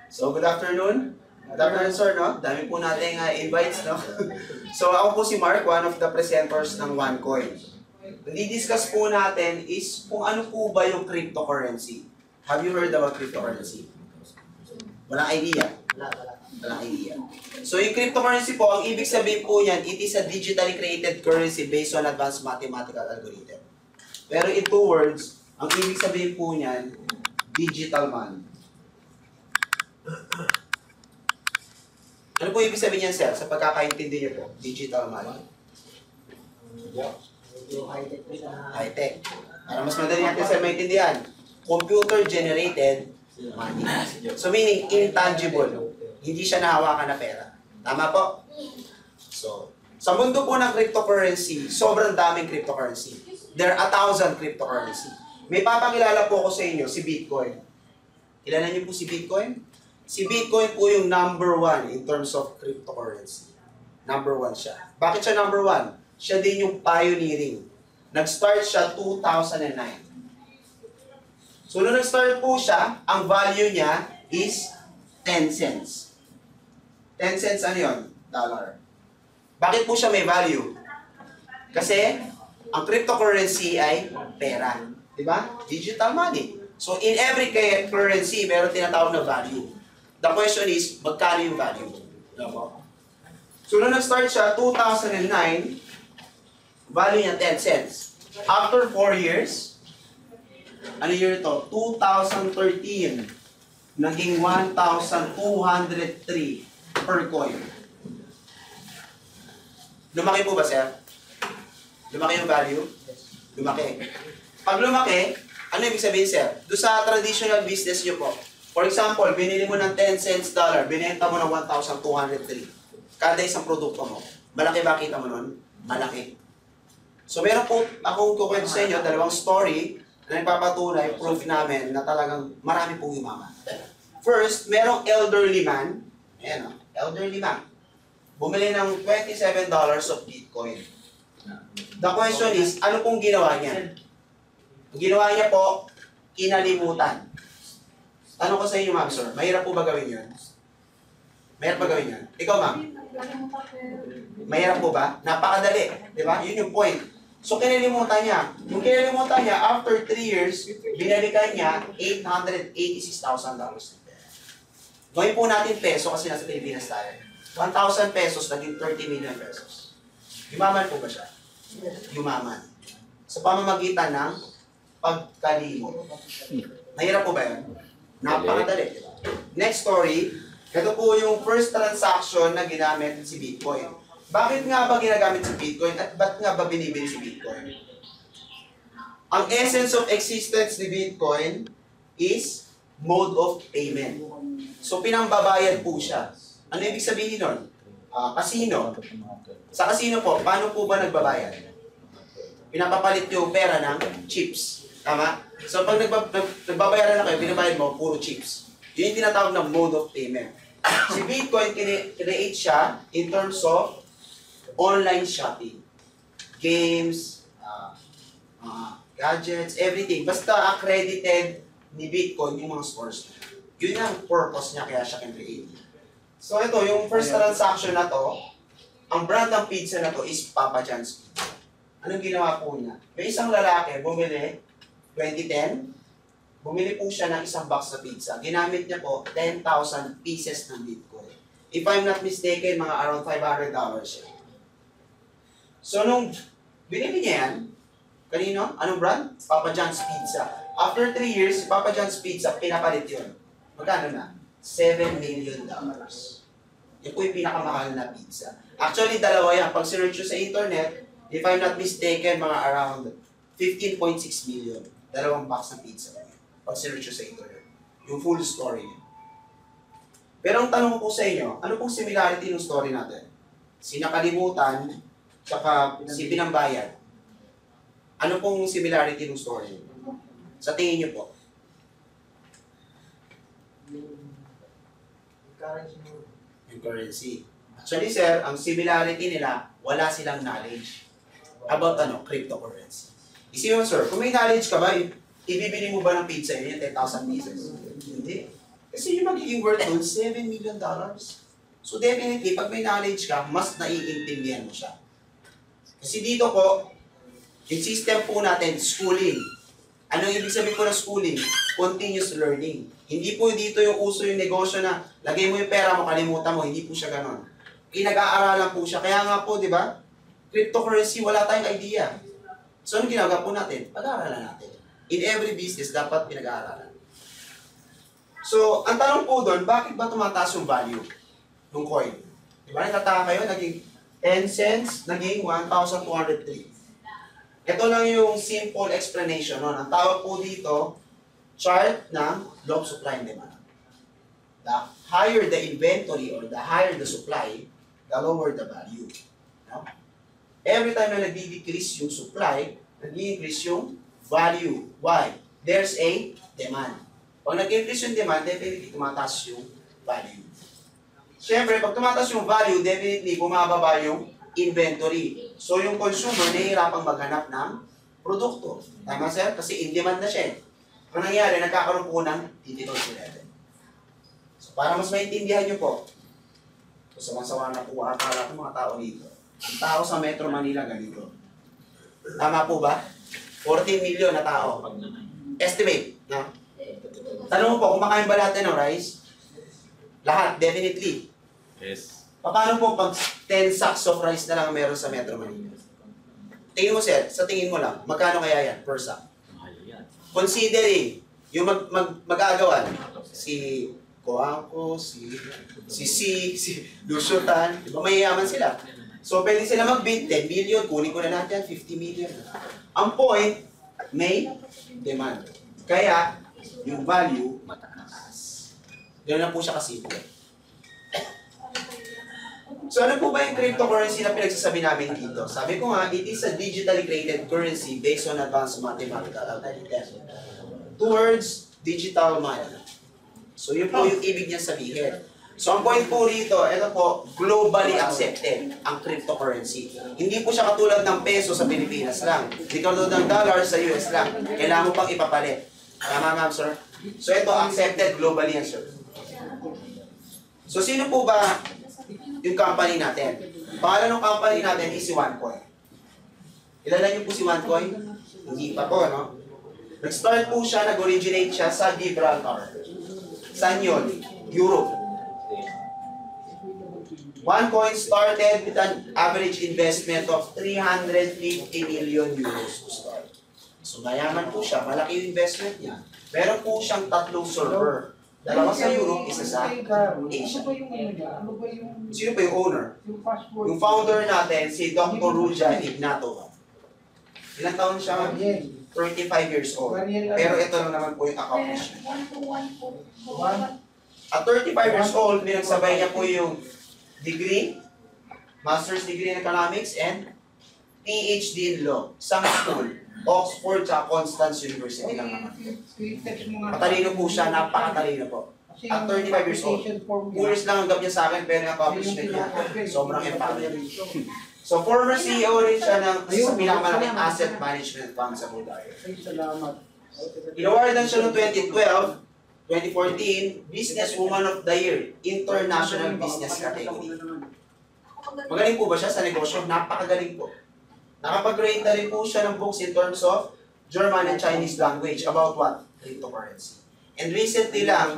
So, good afternoon. Good afternoon, sir, no? Dami po nating invites, no? So, ako po si Mark, one of the presenters ng OneCoin. Di-discuss po natin is kung ano po ba yung cryptocurrency. Have you heard about cryptocurrency? Walang idea? Walang idea. So, yung cryptocurrency po, ang ibig sabihin po niyan, it is a digitally created currency based on advanced mathematical algorithm. Pero in two words, ang ibig sabihin po niyan, digital money. Ano po ibig sabihin niyan, sir? Sa pagkakaintindi niyo po, digital money. High-tech. Para mas madali natin sir maintindihan. Computer-generated money. So meaning, intangible. Hindi siya nahawakan na pera. Tama po? So, sa mundo po ng cryptocurrency, sobrang daming cryptocurrency. There are 1,000 cryptocurrency. May papakilala po ako sa inyo, si Bitcoin. Kilala niyo po si Bitcoin? Si Bitcoin po yung number 1 in terms of cryptocurrency. Number 1 siya. Bakit siya number 1? Siya din yung pioneering. Nag-start siya 2009. So, nung nag-start po siya, ang value niya is 10 cents. 10 cents ano yun? Dollar. Bakit po siya may value? Kasi, ang cryptocurrency ay pera. Diba? Digital money. So, in every currency, meron tinatawag na value. The question is, magkano yung value? So, nung nag-start siya, 2009, value niya 10 cents. After 4 years, ano year ito? 2013, naging 1,203 per coin. Lumaki po ba, sir? Lumaki yung value? Lumaki. Pag lumaki, ano ibig sabihin, sir? Doon sa traditional business nyo po, for example, binili mo ng 10 cents dollar, binenta mo ng 1,203. Kada isang produkto mo. Malaki ba kita mo nun? Malaki. So meron po akong kukwento sa inyo, dalawang story na nagpapatunay, proof namin na talagang marami pong yumaman. First, merong elderly man, ayan o, elderly man, bumili ng $27 of Bitcoin. The question is, ano pong ginawa niya? Ang ginawa niya po, kinalimutan. Tanong ko sa inyo, ma'am, sir, mahirap po ba gawin yun? Mahirap ba gawin yun? Ikaw, ma'am? Mahirap po ba? Napakadali. Di ba? Yun yung point. So, kinalimutan niya. Yung kinalimutan niya, after 3 years, binalikan niya $886,000. Gawin po natin peso kasi nasa Pilipinas tayo. 1,000 pesos, naging 30 million pesos. Yumaman po ba siya? Yumaman. Sa pamamagitan ng pagkalimot. Mahirap po ba yun? Napakadali. Next story, ito po yung first transaction na ginamit si Bitcoin. Bakit nga ba ginagamit si Bitcoin at ba't nga ba binibili si Bitcoin? Ang essence of existence ni Bitcoin is mode of payment. So pinambabayad po siya. Ano ibig sabihin nun? Casino. Sa casino po, paano po ba nagbabayad? Pinapapalit yung pera ng chips. Tama? So pag nagbabayaran na kayo, binabayad mo, puro chips. Yun yung tinatawag na mode of payment. Si Bitcoin, create siya in terms of online shopping. Games, gadgets, everything. Basta accredited ni Bitcoin yung mga stores niya. Yun yung purpose niya kaya siya can-create. So ito, yung first transaction na to, ang brand ng pizza na to is Papa John's Pizza. Anong ginawa po niya? May isang lalaki, bumili, 2010, bumili po siya ng isang box na pizza. Ginamit niya po 10,000 pieces ng Bitcoin. If I'm not mistaken, mga around $500 siya. So, nung binili niya yan, kanino? Anong brand? Papa John's Pizza. After 3 years, Papa John's Pizza, pinapalit yun. Magkano na? $7 million. Yan po yung pinakamahal na pizza. Actually, dalawa yan. Pag sinerch nyo sa internet, if I'm not mistaken, mga around 15.6 million. Dalawang box ng pizza. Pag sinerch nyo sa internet. Yung full story niya. Pero ang tanong ko po sa inyo, ano pong similarity ng story natin? Si nakalimutan, tsaka si pinambayad. Ano pong similarity ng story? Sa tingin niyo po? Yung currency. Actually, sir, ang similarity nila, wala silang knowledge about cryptocurrency. Isipin mo, sir, kung may knowledge ka ba, ibibili mo ba ng pizza yun, yung 10,000 pieces? Hindi. Kasi yung magiging worth doon, $7 million. So definitely, pag may knowledge ka, mas naiintindihan mo siya. Kasi dito po, yung system po natin, schooling. Anong ibig sabihin po ng schooling? Continuous learning. Hindi po dito yung uso yung negosyo na lagay mo yung pera mo, kalimutan mo. Hindi po siya ganon. Pinag-aaralan po siya. Kaya nga po, di ba? Cryptocurrency, wala tayong idea. So, anong ginagawa po natin? Pag-aaralan natin. In every business, dapat pinag-aaralan. So, ang tanong po doon, bakit ba tumataas yung value ng coin? Di ba? Natataka kayo, naging 10 cents, naging 1,203. Ito lang yung simple explanation. No? Ang tawag po dito, chart ng law of supply and demand. The higher the inventory or the higher the supply, the lower the value. No? Every time na nag-decrease yung supply, nag-increase yung value. Why? There's a demand. Pag nag-increase yung demand, definitely tumataas yung value. Siyempre, pag tumataas yung value, definitely bumababa yung inventory. So, yung consumer, nahihirapang maghanap ng produkto. Tama, sir? Kasi in-demand na siya. Ang nangyari, nagkakaroon po ng digital level. So, para mas maintindihan nyo po, sawa-sawa na po akala ng mga tao dito. Ang tao sa Metro Manila, ganito. Tama po ba? 14 million na tao. Estimate. No? Tanong mo po, kumakain ba lahat ng rice? Lahat, definitely. Yes. Paano po pag 10 sacks of rice na lang meron sa Metro Manila? Tingin mo, sir, sa tingin mo lang, magkano kaya yan per sack? Considering yung mag-aagawan, si Coangco, si Lucio Tan, di ba mayayaman sila? So, pwede sila mag-bid, 10 million, kunin ko na natin, 50 million. Ang point, may demand. Kaya, yung value, mataas. Ganoon na po siya kasimple. So ano po ba yung cryptocurrency na pinagsasabi namin dito? Sabi ko nga, it is a digitally created currency based on advanced mathematical algorithm towards digital money. So yun po yung ibig niya sabihin. So ang point po rito, ito po, globally accepted ang cryptocurrency. Hindi po siya katulad ng peso sa Pilipinas lang. Hindi katulad ng dollar sa US lang. Kailangan mo pang ipapalit. Tama ma'am, sir? So ito, accepted globally yan, sir. So sino po ba yung company natin? Pangalan ng company natin is si OneCoin. Kilala niyo po si OneCoin? Hindi pa po, no? Nag-start po siya, nag-originate siya sa Gibraltar. Saan yun? Europe. OneCoin started with an average investment of 350 million euros to start. So mayaman po siya, malaki yung investment niya. Meron po siyang 3 server. Dalawa sa Europe, isa sa Asia. Sino pa yung owner? Yung founder natin, si Dr. Ruja Ignato. Ilang taon siya? 35 years old. Pero ito lang naman po yung accomplishment. At 35 years old, pinagsabay niya po yung degree, master's degree in economics, and PhD in law. Sa school, Oxford at Constance University lang naman. Matalino po siya, napakatalino po. At 35 years old. 2 years lang ang gab niya sa akin, pero yung accomplishment niya, sobrang empowering. So, former CEO rin siya ng sa pinakamalaking asset management fund sa Bulgaria. Inawardan siya noong 2012, 2014, Businesswoman of the Year, International Business Category. Magaling po ba siya sa negosyo? Napakagaling po. Nakapag-rate na rin po siya ng books in terms of German and Chinese language about what? Cryptocurrency. And recently lang,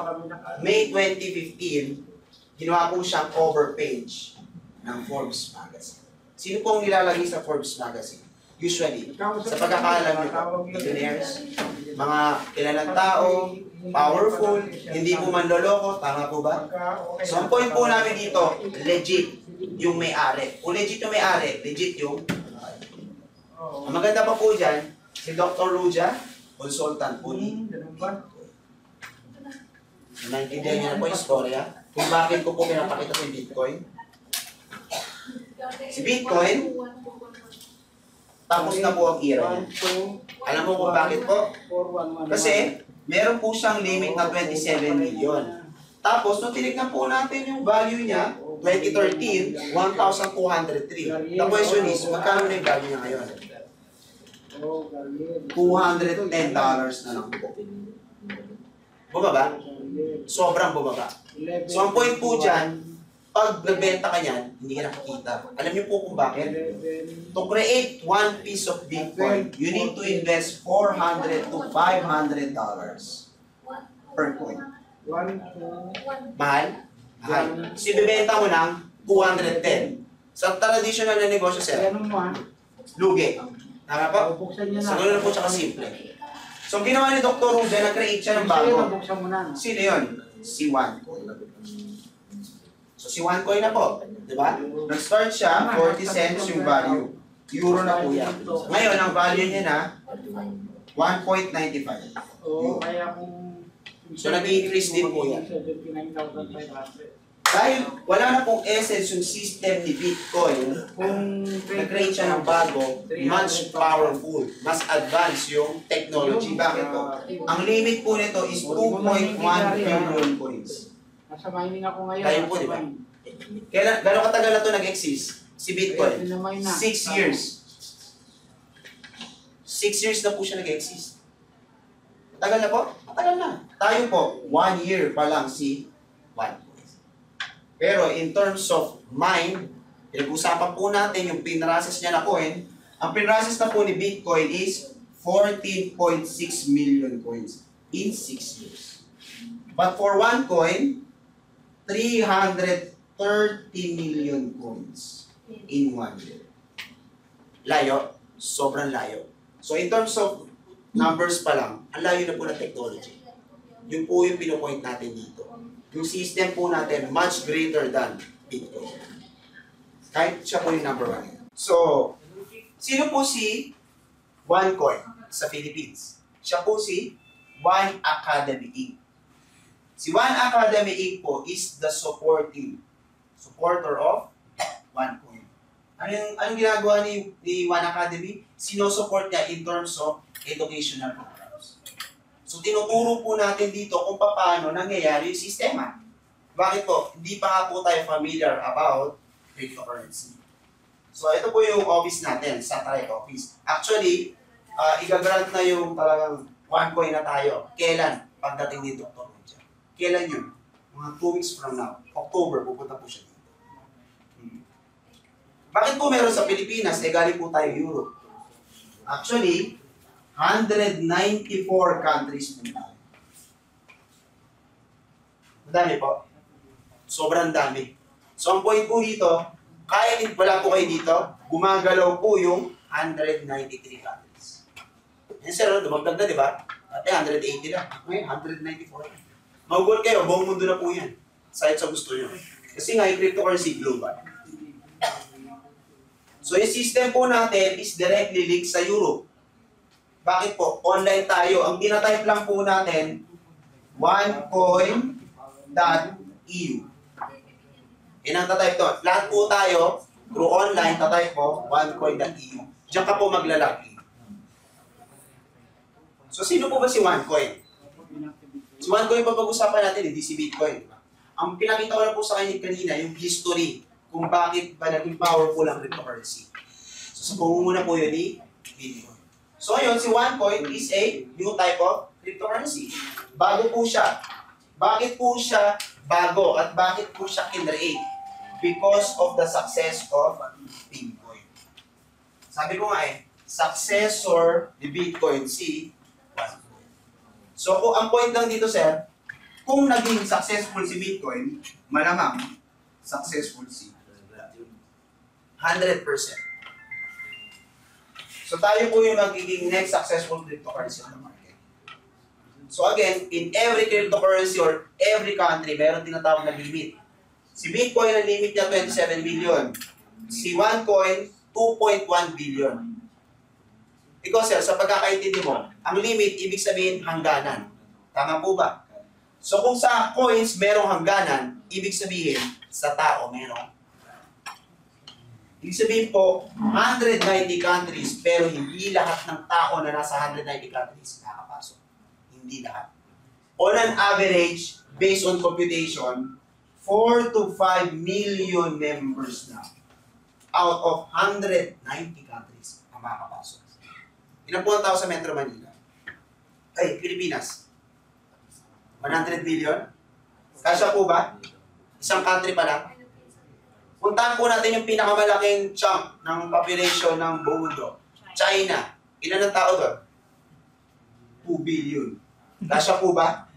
May 2015, ginawa po siyang cover page ng Forbes magazine. Sino pong nilalagay sa Forbes magazine? Usually, sa pagkakaalam niyo po, millionaires, mga kilalang tao, powerful, hindi po manloloko, tama po ba? So ang point po namin dito, legit yung may-ari. Kung legit yung may-ari, legit yung ang maganda pa po dyan, si Dr. Ruja, consultant po ni naintindihan niyo na po yung storya kung bakit ko po pinapakita sa Bitcoin. Si Bitcoin, tapos na po ang era niya. Alam mo kung bakit po? Kasi, meron po siyang limit na 27 million. Tapos, nung tinignan po natin yung value niya, 2013, 1,203. The question is, magkano na yung value niya ngayon? $210 na lang po. Bumaba? Sobrang bumaba. So ang point po dyan, pag nagbenta ka yan, hindi ka nakikita. Alam niyo po kung bakit? To create one piece of Bitcoin, you need to invest $400 to $500 per coin. Mahal? Mahal. Kasi bibenta mo ng 210. Sa traditional na negosyo, sir, lugi. Tama po? So, ganoon po siya kasimple. So, ang ginawa ni Dr. Ruben, nag-create siya ng bago. Sino yun? Si OneCoin. So, si OneCoin na po. Diba? Nag-start siya, 40 cents yung value. Euro na po yan. Ngayon, ang value niya na 1.95. So, nag-increase din po yan. Dahil wala na pong essence yung system ni Bitcoin, kung nag-create siya ng bago, much powerful, mas advanced yung technology. Bakit po? Ang limit po nito is 2.1 billion coins. Nasa mining ako ngayon. Tayo po, di ba? Gano'ng katagal na ito nag-exist? Si Bitcoin? 6 years. 6 years na po siya nag-exist. Matagal na po? Matagal na. Tayo po, 1 year pa lang si OneCoin. Pero in terms of mind, pinag-usapan po natin yung pinrases niya na coin. Ang pinrases na po ni Bitcoin is 14.6 million coins in 6 years. But for OneCoin, 330 million coins in 1 year. Layo, sobrang layo. So in terms of numbers pa lang, ang layo na po na technology. Yun po yung pinopoint natin dito. Yung system po natin, much greater than Bitcoin. Kahit siya po yung number 1. So, sino po si OneCoin sa Philippines? Siya po si One Academy Inc. Si One Academy Inc. po is the supporter of OneCoin. Anong ginagawa ni One Academy? Sinusupport niya in terms of educational programs. So, tinuturo po natin dito kung paano nangyayari yung sistema. Bakit po? Hindi pa nga po tayo familiar about cryptocurrency. So, ito po yung office natin, satellite office. Actually, igagrant na yung talagang OneCoin na tayo. Kailan? Pagdating ni Dr. Roger. Kailan yun? Mga 2 weeks from now. October, pupunta po siya dito. Bakit po meron sa Pilipinas? Galing po tayo Europe. Actually, 194 countries po tayo. Madami po. Sobrang dami. So, ang point po dito, kahit wala po kayo dito, gumagalaw po yung 193 countries. Yan sir, dumagdag na, di ba? At 180 lang. Ngayon, 194. Mag-goal kayo, buong mundo na po yan. Kahit sa gusto nyo. Kasi nga, yung cryptocurrency global. So, yung system po natin is directly linked sa Europe. Bakit po? Online tayo. Ang tinatype lang po natin, onecoin.eu. Yan ang tatype to. Lahat po tayo, through online, tatype po, onecoin.eu. Diyan ka po maglalagin. So, sino po ba si OneCoin? Si OneCoin pa pag-usapan natin, hindi si Bitcoin. Ang pinakita ko na po sa kanya kanina, yung history, kung bakit ba naging powerful ang cryptocurrency. So, sa pangunguna po yun ni Bitcoin. So, ngayon, si OneCoin is a new type of cryptocurrency. Bago po siya. Bakit po siya bago at bakit po siya kinreate? Because of the success of Bitcoin. Sabi ko nga successor ni Bitcoin si OneCoin. So, ang point lang dito, sir, kung naging successful si Bitcoin, malamang successful si 100%. So tayo po yung magiging next successful cryptocurrency on the market. So again, in every cryptocurrency or every country, meron tinatawag na limit. Si Bitcoin, ang limit niya 27 billion. Si OneCoin, 2.1 billion. Ikaw sir, sa pagkakaintindi mo, ang limit, ibig sabihin hangganan. Tama po ba? So kung sa coins merong hangganan, ibig sabihin sa tao merong. Ibig sabihin po, 190 countries, pero hindi lahat ng tao na nasa 190 countries nakakapasok. Hindi lahat. On an average, based on computation, 4 to 5 million members na out of 190 countries ang makakapasok. Ilan po ang tao sa Metro Manila? Ay, Pilipinas. 100 billion? Kasya po ba? Isang country pa lang? Puntahan po natin yung pinakamalaking chunk ng population ng buong mundo. China. Ilan ang tao doon? 2 billion. Kasya po ba?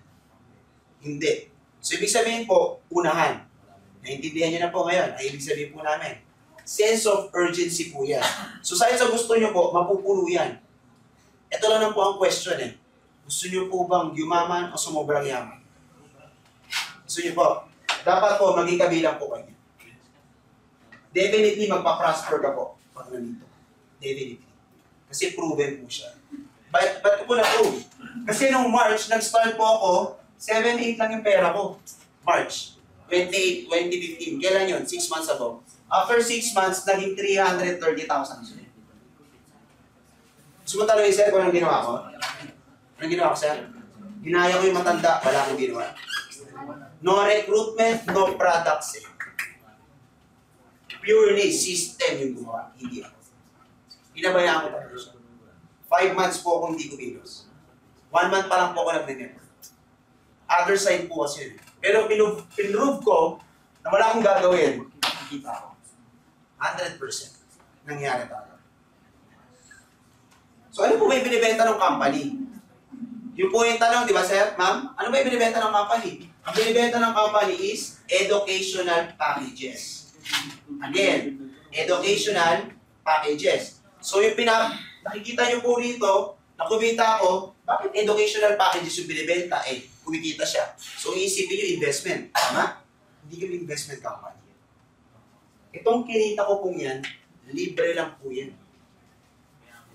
Hindi. So, ibig sabihin po, unahan. Naintindihan niyo na po ngayon. Ay, ibig sabihin po namin. Sense of urgency po yan. So, sa gusto niyo po, mapupuno yan. Ito lang po ang question eh. Gusto niyo po bang yumaman o sumobrang yaman? Gusto niyo po? Dapat po, maging kabilang po kayo. Definitely, magpa-prosper ka po pag nandito. Definitely. Kasi proven po siya. Ba't ko po na-prove? Kasi nung March, nag-start po ako, 7-8 lang yung pera ko. March 28, 2015. Kailan yun? 6 months ago. After 6 months, naging 330,000. Gusto mo tanongin, sir, kung anong ginawa ko? Anong ginawa ko, sir? Ginaya ko yung matanda, wala akong ginawa. No recruitment, no products eh. Purely system yung gumawa, hindi ako. Ginabayaan ko talaga siya. 5 months po akong hindi ko binos. 1 month pa lang po ako nag-network. Other side po kasi yun. Pero pinrove ko na wala akong gagawin. Nakikita ako. 100% nangyari talaga. So ano po ba yung binibenta ng company? Yung po yung tanong, di ba sir? Ma'am, ano ba yung binibenta ng company? Ang binibenta ng company is educational packages. Again, educational packages. So yung nakikita nyo po rito, nakubita ako, bakit educational packages yung binibenta? Eh, kumikita siya. So iisipin nyo investment. Tama? Hindi kami investment company. Itong kinita ko pong yan, libre lang po yan.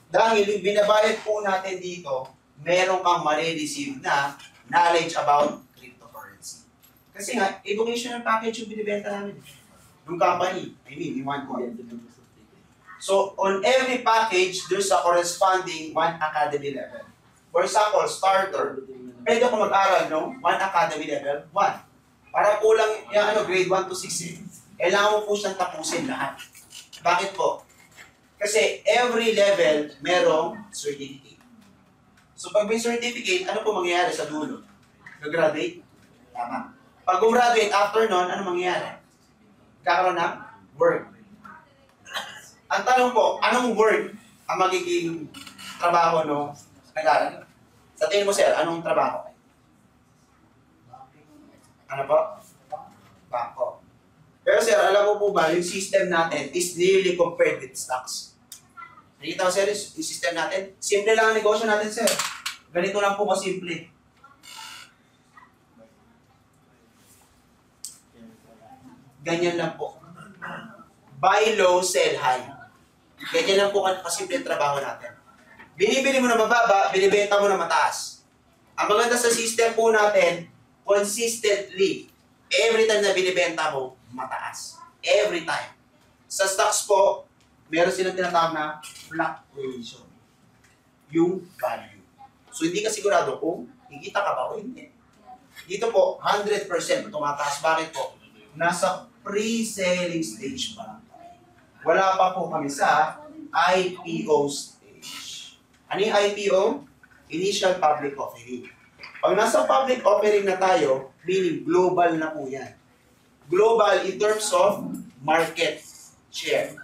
Dahil binabayad po natin dito, meron kang ma-receive na knowledge about cryptocurrency. Kasi nga, educational package yung binibenta namin. Yung company, yung OneCoin. So, on every package, there's a corresponding One Academy level. For example, starter. Pwede ako mag-aral, no? One Academy level 1. Para kulang yung grade 1 to 6 eh. Kailangan mo po siyang tapusin lahat. Bakit po? Kasi every level, merong certificate. So, pag may certificate, ano po mangyayari sa dulo? Nag-graduate? Tama. Pag gumraduate, after nun, ano mangyayari? Kakaroon ng work. Ang tanong po, anong work ang magiging trabaho no nag-aaral? Sa tingin mo, sir, anong trabaho? Ano po? Bangko. Pero sir, alam mo po ba, yung system natin is nearly compared with stocks. Nakita ko, sir, yung system natin? Simple lang ang negosyo natin, sir. Ganito lang po kasimple. Ganyan lang po. Buy low, sell high. Ganyan lang po kasimple ang trabaho natin. Binibili mo na mababa, binibenta mo na mataas. Ang maganda sa system po natin, consistently, every time na binibenta mo, mataas. Every time. Sa stocks po, meron silang tinatawag na fluctuation. Yung value. So, hindi ka sigurado kung kikita ka ba o hindi. Dito po, 100% tumataas. Bakit po? Nasa pre-selling stage pa lang. Wala pa po kami sa IPO stage. Ano yung IPO? Initial Public Offering. Pag nasa public offering na tayo, meaning global na po yan. Global in terms of market share.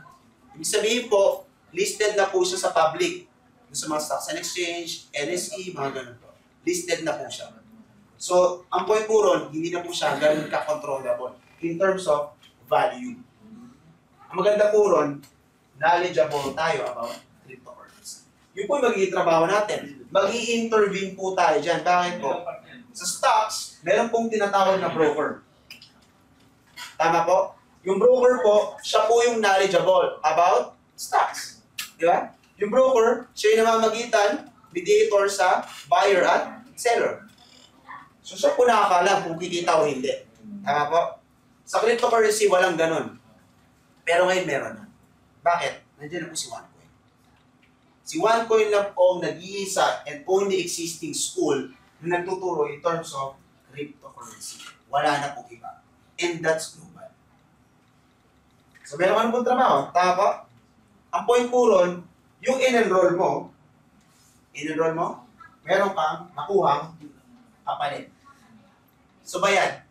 Ibig sabihin po, listed na po siya sa public. Sa mga stocks and exchange, NSE, mga ganun po. Listed na po siya. So, ang point po ron, hindi na po siya ganun ka-controllable in terms of value. Ang maganda po ron, knowledgeable tayo about cryptocurrency. Yun po yung magiging trabaho natin. Mag-i-intervene po tayo dyan. Bakit po? Sa stocks, meron pong tinatawag na broker. Tama po? Yung broker po, siya po yung knowledgeable about stocks. Di ba? Yung broker, siya yung namamagitan, mediator sa buyer at seller. So siya po nakakalam kung kikita o hindi. Tama po? Sa cryptocurrency, walang ganun. Pero ngayon meron na. Bakit? Nandiyan na po si OneCoin. Si OneCoin lang po ang nag-iisa and only existing school na nagtuturo in terms of cryptocurrency. Wala na po iba. And that's global. So meron ka na pong trabaho. Tama po? Ang point po ron, yung in-enroll mo, meron kang nakuhang kapalit. So bayad.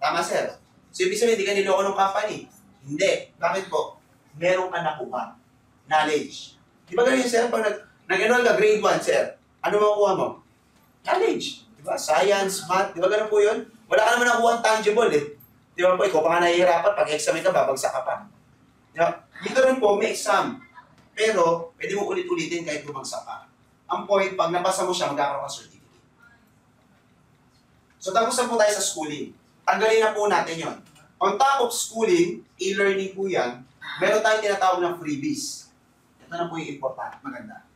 Tama, sir. So ibig sabihin, hindi ka niloko ng company. Hindi. Bakit po? Meron ka nakuha. Knowledge. Di ba ganyan, sir? Pag nag-enroll ka, grade 1, sir, ano makukuha mo? Knowledge. Di ba? Science, math, di ba ganun po yun? Wala ka naman nakuha ang tangible eh. Di ba po, ikaw pa nga nahihirapan, pag examin ka, babagsak ka pa. Di ba? Dito rin po, may exam. Pero, pwede mo ulit-ulitin kahit bumagsak ka. Ang point, pag napasa mo siya, magkakaroon ka certificate. So, tapos na po tayo sa schooling. Tanggalin na po natin yon. On top of schooling, e-learning po yan, meron tayong tinatawag ng freebies. Ito na po yung important, maganda.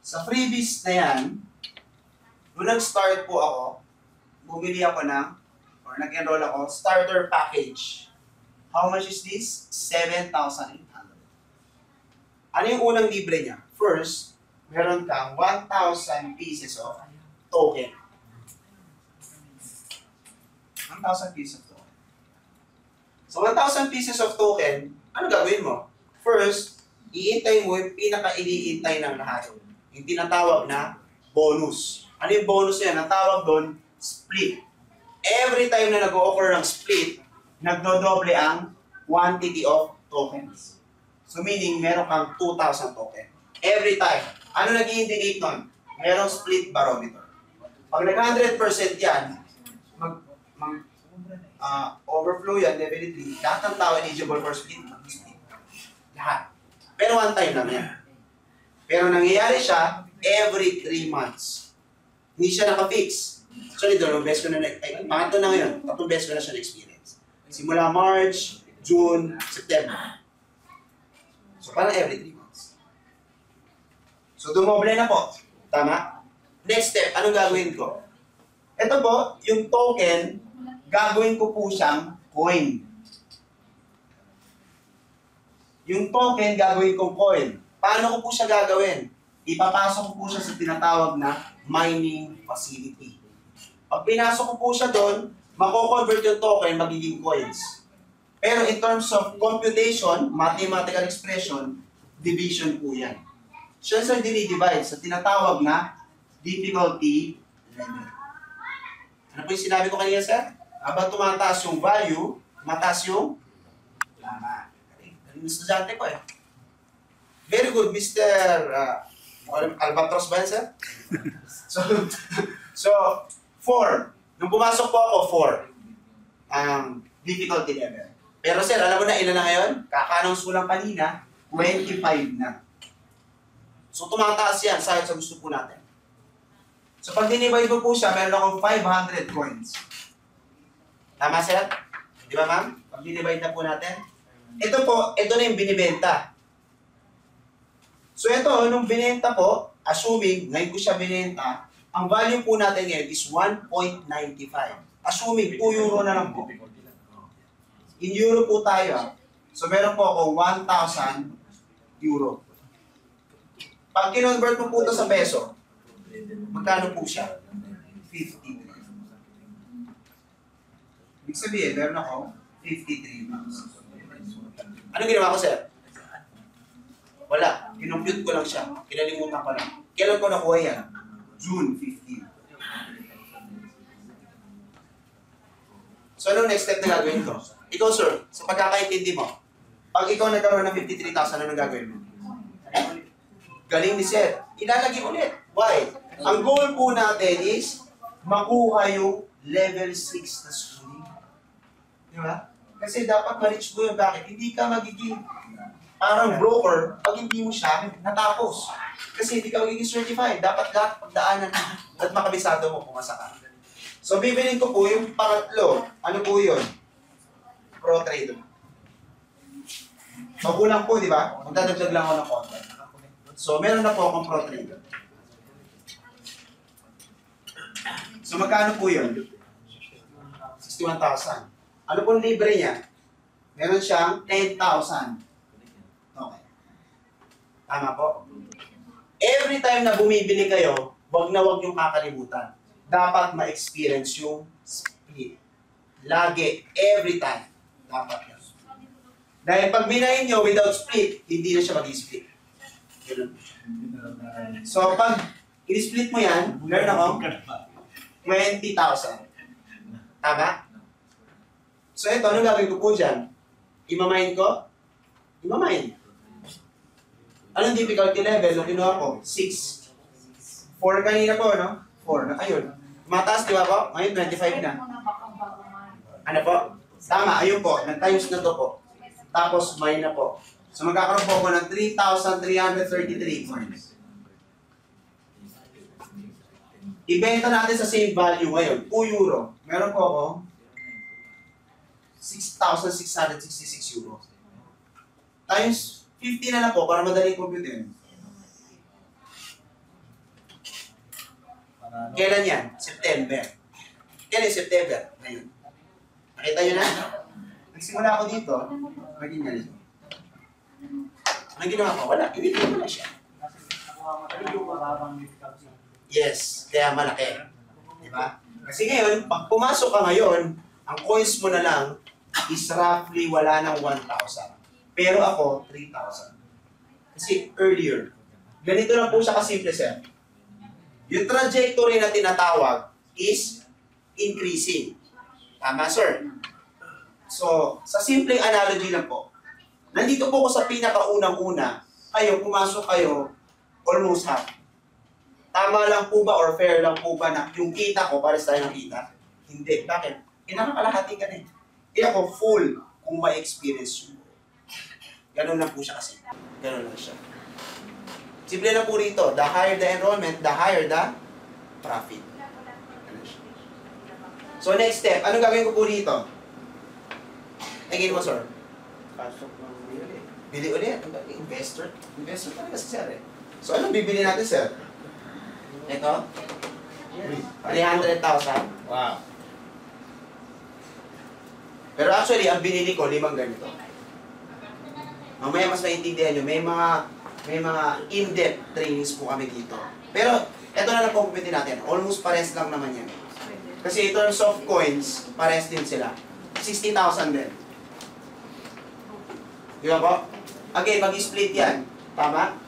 Sa freebies na yan, nung nag-start po ako, bumili ako ng, or nag-enroll ako, starter package. How much is this? 7,800. Ano yung unang libre niya? First, meron kang 1,000 pieces of token. 1,000 pieces of token. So, 1,000 pieces of token, ano gagawin mo? First, iintay mo yung pinaka-iniintay ng lahat. Yung tinatawag na bonus. Ano yung bonus yan? Ang tawag doon, split. Every time na nag-o-occur ng split, nagdodoble ang quantity of tokens. So meaning, meron kang 2,000 token. Every time. Ano nag-i-indicate nun? Merong split barometer. Pag nag-100% yan, overflow yan, definitely, lahat ng tao eligible for split. Lahat. Pero one time lang yan. Pero nangyayari siya every 3 months. Hindi siya naka-fix. Actually, dalawang beses ko na, pangatlo na ngayon, 3 beses ko na siya na-experience. Simula March, June, September. So, parang every 3 months. So, dumoble na po. Tama? Next step, anong gagawin ko? Ito po, yung token, gagawin ko po siyang coin. Yung token, gagawin kong coin. Paano ko po siya gagawin? Ipapasok ko po siya sa tinatawag na mining facility. Pag pinasok ko po siya doon, mako-convert yung token, magiging coins. Pero in terms of computation, mathematical expression, division po yan. Siya sa dinidivide sa tinatawag na difficulty level. Ano po yung sinabi ko kanina, sir? Habang tumataas yung value, tumataas yung tama. Galing estudyante ko eh. Very good, Mr. Albatros ba yan, sir? So, 4. Nung pumasok po ako, 4. Ang difficulty level. Pero sir, alam mo na ilan na ngayon? Kakanong sulang kanina, 25 na. So, tumataas yan sa gusto po natin. So, pag dinivide ko po siya, meron akong 500 coins. Tama, sir? Di ba, ma'am? Pag dinivide na po natin. Ito po, ito na yung binibenta. So ito, nung binenta po, assuming, ngayon ko siya binenta, ang value po natin ngayon is 1.95. Assuming 2 euro na lang po. In euro po tayo. So meron po ako 1,000 euro. Pag kinonvert mo po ito sa peso, magkano po siya? 50. Ibig sabihin, meron ako 53 bucks. Ano ginawa ko, sir? Wala. Kinompute ko lang siya. Kinalimutan ko lang. Kailan ko nakuha yan? June 15. So, ano next step na gagawin ko? Ikaw, sir, sa pagkakaintindi mo, pag ikaw nagkaroon ng 53,000, ano gagawin mo? Galing ni sir. Ilalagay ulit. Why? Ang goal po natin is makuha yung level 6 na schooling. Di ba? Kasi dapat ma-reach mo yun. Bakit? Hindi ka magiging parang broker pag hindi mo siya natapos. Kasi hindi ka magiging certified. Dapat lahat pagdaanan at makabisado mo pumasa ka. So, bibilin ko po yung pangatlo. Ano po yun? Pro Trader. Magulang po, di ba? Magdadagdag lang ako ng konti. So, meron na po akong Pro Trader. So, magkano po yun? 61,000. Ano pong libre niya? Meron siyang 10,000. Okay. Tama po? Every time na bumibili kayo, wag na wag yung kakalimutan. Dapat ma-experience yung split. Lagi, every time. Dapat yan. Dahil pag minahin nyo without split, hindi na siya mag-split. Ganun. So, pag i-split mo yan, meron ako 20,000. Tama? So, ito, anong gagawin ko po dyan? Imamine ko? Imamine. Anong difficulty level nung kinuha ko? 6. 4 kanina po, no? 4. Ayun. Mataas, di ba po? Ngayon, 25 na. Ano po? Tama, ayun po. Nag-times na to po. Tapos, mine na po. So, magkakaroon po ako ng 3,333 coins. Ibenta natin sa same value ngayon, 2 euro. Meron po ako 6,666 euro. Times 50 na lang po para madaling computin. Kailan yan? September. Kailan yung September? Ngayon. Nakita nyo na? Nagsimula ako dito, maging ganito. Anong ginawa ko? Wala. Iwili mo na siya. Yes, kaya malaki. Diba? Kasi ngayon, pag pumasok ka ngayon, ang coins mo na lang is roughly wala ng 1,000. Pero ako, 3,000. Kasi earlier, ganito lang po siya kasimple, sir. Yung trajectory na tinatawag is increasing. Tama, sir? So, sa simpleng analogy lang po, nandito po ko sa pinakaunang-una, kayo, pumasok kayo, almost half. Tama lang po ba or fair lang po ba na yung kita ko, pares tayo ng kita? Hindi. Bakit? Kinakakalahati ka na eh. Kaya ako full kung may experience yun. Ganun lang po siya kasi. Ganun lang siya. Simple na po rito. The higher the enrollment, the higher the profit. Ganun siya. So next step, ano gagawin ko po dito? Tingin mo, sir? Pasok ng bili. Bili ulit. Investor. Investor talaga si sir eh. So anong bibili natin, sir? Ito? 300,000. Wow. Pero actually, ang binili ko, 5 ganito. Mamaya mas maintindihan nyo, may mga in-depth trainings po kami dito. Pero, ito na lang po pupitin natin. Almost pares lang naman yan. Kasi in terms of coins, pares din sila. 60,000 din. Di ba po? Okay, mag-split yan. Tama?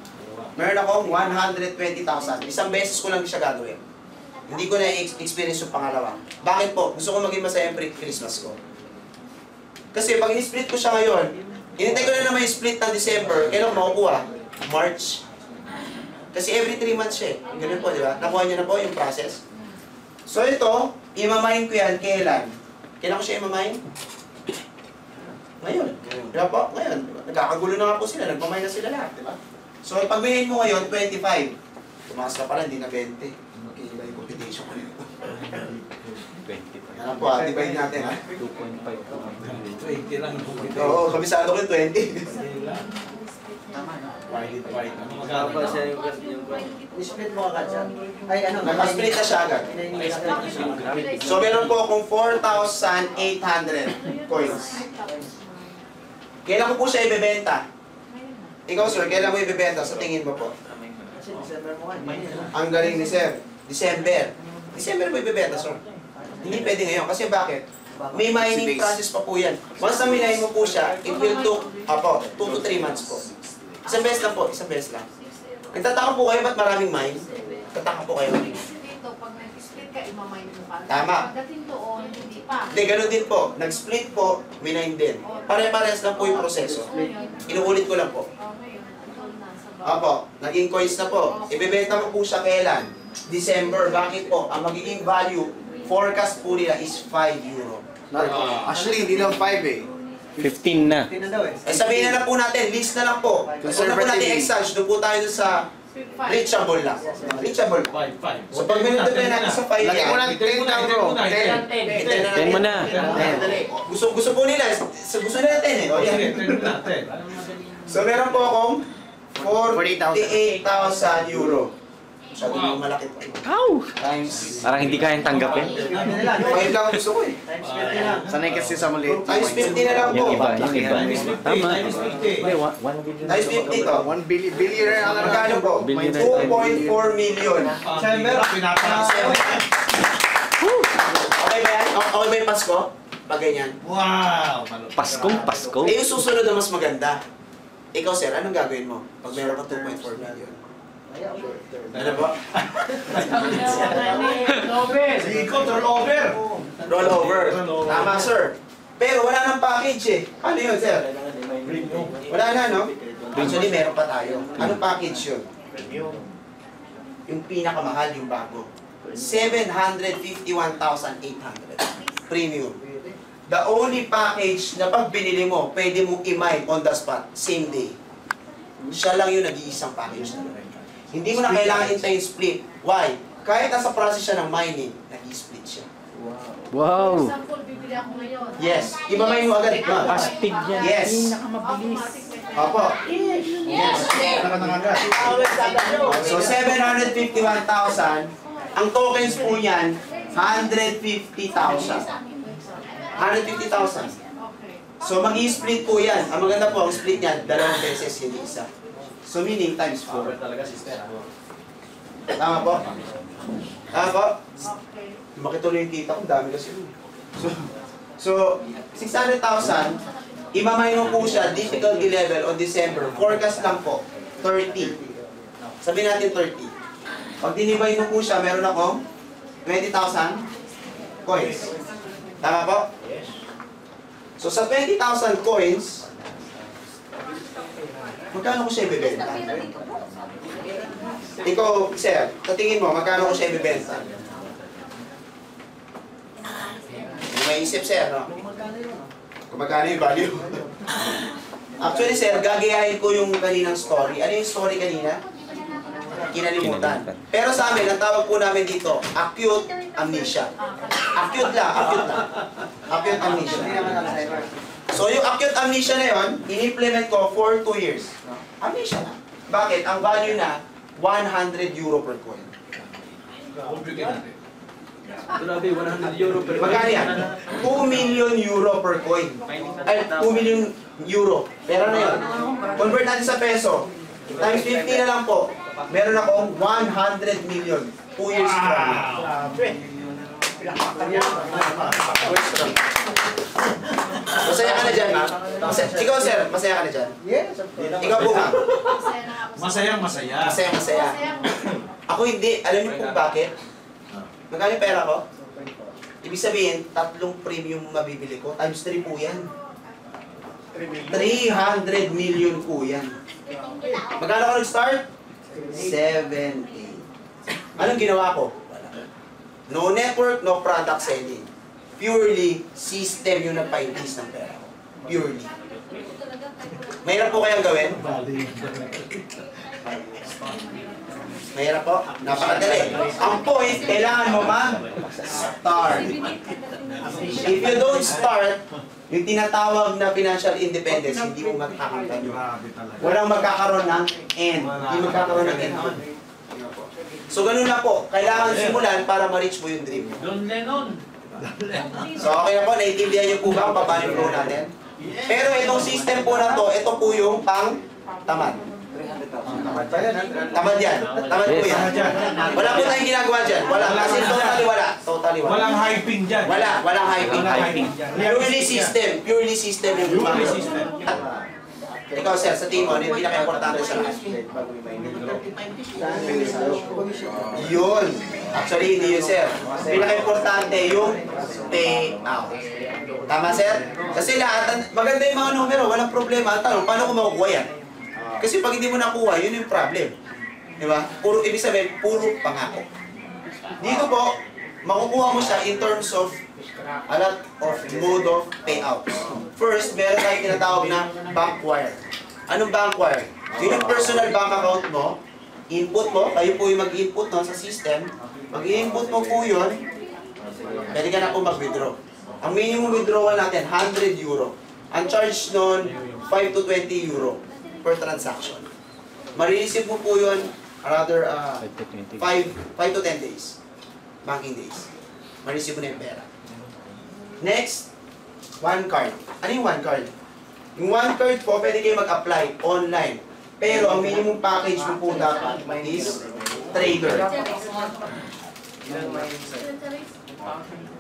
Meron akong 120,000. Isang beses ko lang siya gagawin. Hindi ko na-experience yung pangalawa. Bakit po? Gusto ko maging masaya yung pre-Christmas ko. Kasi pag in-split ko siya ngayon, hinintay ko na may split ng December, kailan ko makukuha? March. Kasi every 3 months siya eh. Ganun po, di ba? Nakuha niyo na po yung process. So ito, imamine ko yan kailan? Kailan ko siya imamine? Ngayon. Di ba po? Ngayon. Nagkakagulo na nga po sila. Nagmamine na sila lahat, di ba? So pag bilhin mo ngayon, 25. Tumakas ka pala, hindi na 20. Okay, iba yung computation ko nito. 20. Yan po, divide natin ha. 2.5. 20 lang yung bukid. Oo, kabisado ko yung 20. White. Ano Magkano magkano siya siya? yung Split mo agad siya. Ay, ano? Nakasplit na siya agad. So meron po akong 4,800 coins. Kailan ko po siya ibebenta? Ikaw sir, kailan mo ibebenta sa tingin mo po? Kasi December mo nga. Ang galing ni sir. December. December mo ibebenta sir. Hindi pwede ngayon. Kasi bakit? May mining process pa po yan. Once na minay mo po siya, it will took 2 to 3 months po. Isang beses lang po, isang beses lang. Nagtataka po kayo, ba't maraming mine? Nagtataka po kayo. Dito, pag nag-split ka, imamine mo ka. Tama. Pagdating doon, hindi pa. Hindi, ganun din po. Nag-split po, minine din. Pare-pares lang po yung proseso. Inuulit ko lang po. Ngayon, andun na sa Apo, naging coins na po. Ibebenta mo po siya kailan? December. Bakit po? Ang magiging value, forecast po nila is 5 euro. Actually, hindi lang 5 eh. 15 na. Tingnan daw eh. Eh sabihin na lang po natin, list na lang po. Huwag na po natin exage, doon po tayo dun sa reachable lang. Reachable. 5. So pag minutipay natin sa 5 Lagay mo yan, ng 10 lang bro. 10. 10 mo na. Gusto po nila, gusto nila 10 eh. O yan. So meron po akong 48,000 euro. Masyado yung malaki po. Ow! Times. Parang hindi kayang tanggapin. Nila. 5 lang ang gusto ko eh. Times 50 lang. Sanay kasi sa maliit. Times 50 na lang po. Yung iba, yung iba. Tama. Times 50. Hindi, 1 billion. Times 50 to. 1 billionaire ang Magkano po? Billion. 2.4 million. December, pinapakasya. Okay ba yan? Okay ba yung Pasko? Pag ganyan. Wow! Paskong Pasko. Eh yung susunod na mas maganda. Ikaw sir, anong gagawin mo? Pag meron ka 2.4 million. Ano ba? Sige ko, turnover. Roll over. Tama sir. Pero wala nang package eh. Ano yun sir? Wala na no? Actually meron pa tayo. Anong package yun? Yung pinakamahal, yung bago. 751,800. Premium. The only package na pag binili mo, pwede mong i-mine on the spot, same day. Siya lang yung nag-iisang package na. Hindi mo na kailangan hintayin split. Why? Kahit nasa process siya ng mining, nag-split siya. For Wow! example, bibili ako ngayon. Yes. Iba-mine mo agad. Astig yan. Yes. Automatic may Opo. Yes. Nakanangagat. So, 751,000. Ang tokens po niyan, 150,000. 150,000. Okay. So, mag-i-split po yan. Ang maganda po, ang split niyan, 2 beses, hindi isa. So, meaning times 4. Tama po? Tama po? Okay. Makituloy yung kita ko, dami kasi. So 600,000, imamay mo po siya, difficulty level on December. Forecast lang po, 30. Sabihin natin 30. Pag dinivide mo po siya, meron akong 20,000 coins. Tama po? So sa 20,000 coins, magkano ko siya ibibenta? Ikaw, sir, sa tingin mo, magkano ko siya ibibenta? May isip, sir, no? Kung magkano yung value. Actually, sir, gagayahin ko yung kaninang story. Ano yung story kanina? Kinalimutan. Pero sa amin, ang tawag po namin dito, acute amnesia. Acute lang, acute lang. Acute amnesia. So, yung acute amnesia na yun, in-implement ko for 2 years. Amnesia na. Bakit? Ang value na, 100 euro per coin. Grabe, 100 euro per Magkano yan? 2 million euro per coin. Ay, 2 million euro. Pero na yun. Convert natin sa peso. Times 50 na lang po. Meron akong 100 million. 2 years from now. Masaya ka na dyan, ha? Ikaw, sir, masaya ka na dyan? Yes, of course. Ikaw po, ha? Masaya na ako. Masayang masaya. Masaya, masaya. Ako hindi. Alam niyo kung bakit? Magkano yung pera ko? Ibig sabihin, 3 premium mabibili ko. Times 3 po yan. 300 million po yan. Magkano ko nag-start? 7, 8. Anong ginawa ko? No network, no product selling. Purely system yung nagpa-increase ng pera ko. Purely. Mahirap po kayang gawin? Mahirap po? Napakadali. Ang point, kailangan mo mag-start. If you don't start, yung tinatawag na financial independence, hindi mo magkakaroon yun. Grabe talaga. Walang magkakaroon ng end. Hindi magkakaroon ng end. So ganun na po. Kailangan simulan para ma-reach mo yung dream mo. Don Lennon. So okay na po, naiintindihan niyo po ba kung paano yung flow natin? Pero itong system po na to, ito po yung pang-tamad. Tamad yan. Tamad po yan. Wala po tayong ginagawa dyan. Wala. Kasi totally wala. Totally wala. Walang hyping dyan. Wala. Walang hyping. Walang hyping. Purely system. Purely system yung Purely gumagawa. system. Ikaw sir, sa team mo, ano yung pinaka-importante sa lahat? Yun. Actually, hindi yun sir. Pinaka-importante yung payout. Tama sir? Kasi lahat, maganda yung mga numero, walang problema. Ang tanong, paano ko makukuha yan? Kasi pag hindi mo nakuha, yun yung problem. Di ba? Puro, ibig sabihin, puro pangako. Dito po, makukuha mo siya in terms of a lot of mode of payouts. First, meron tayong tinatawag na bank wire. Anong bank wire? Yun yung personal bank account mo, input mo, kayo po yung mag-input no, sa system. Mag-input mo po yun, pwede ka na po mag-withdraw. Ang minimum withdrawal natin, 100 euro. Ang charge nun, 5 to 20 euro per transaction. Marireceive mo po yun another 5 to 10 days. Banking days. Marireceive mo na yung pera. Next, one card. Ano yung one card? Yung one card po, pwede kayo mag-apply online. Pero ang minimum package mo po dapat is trader.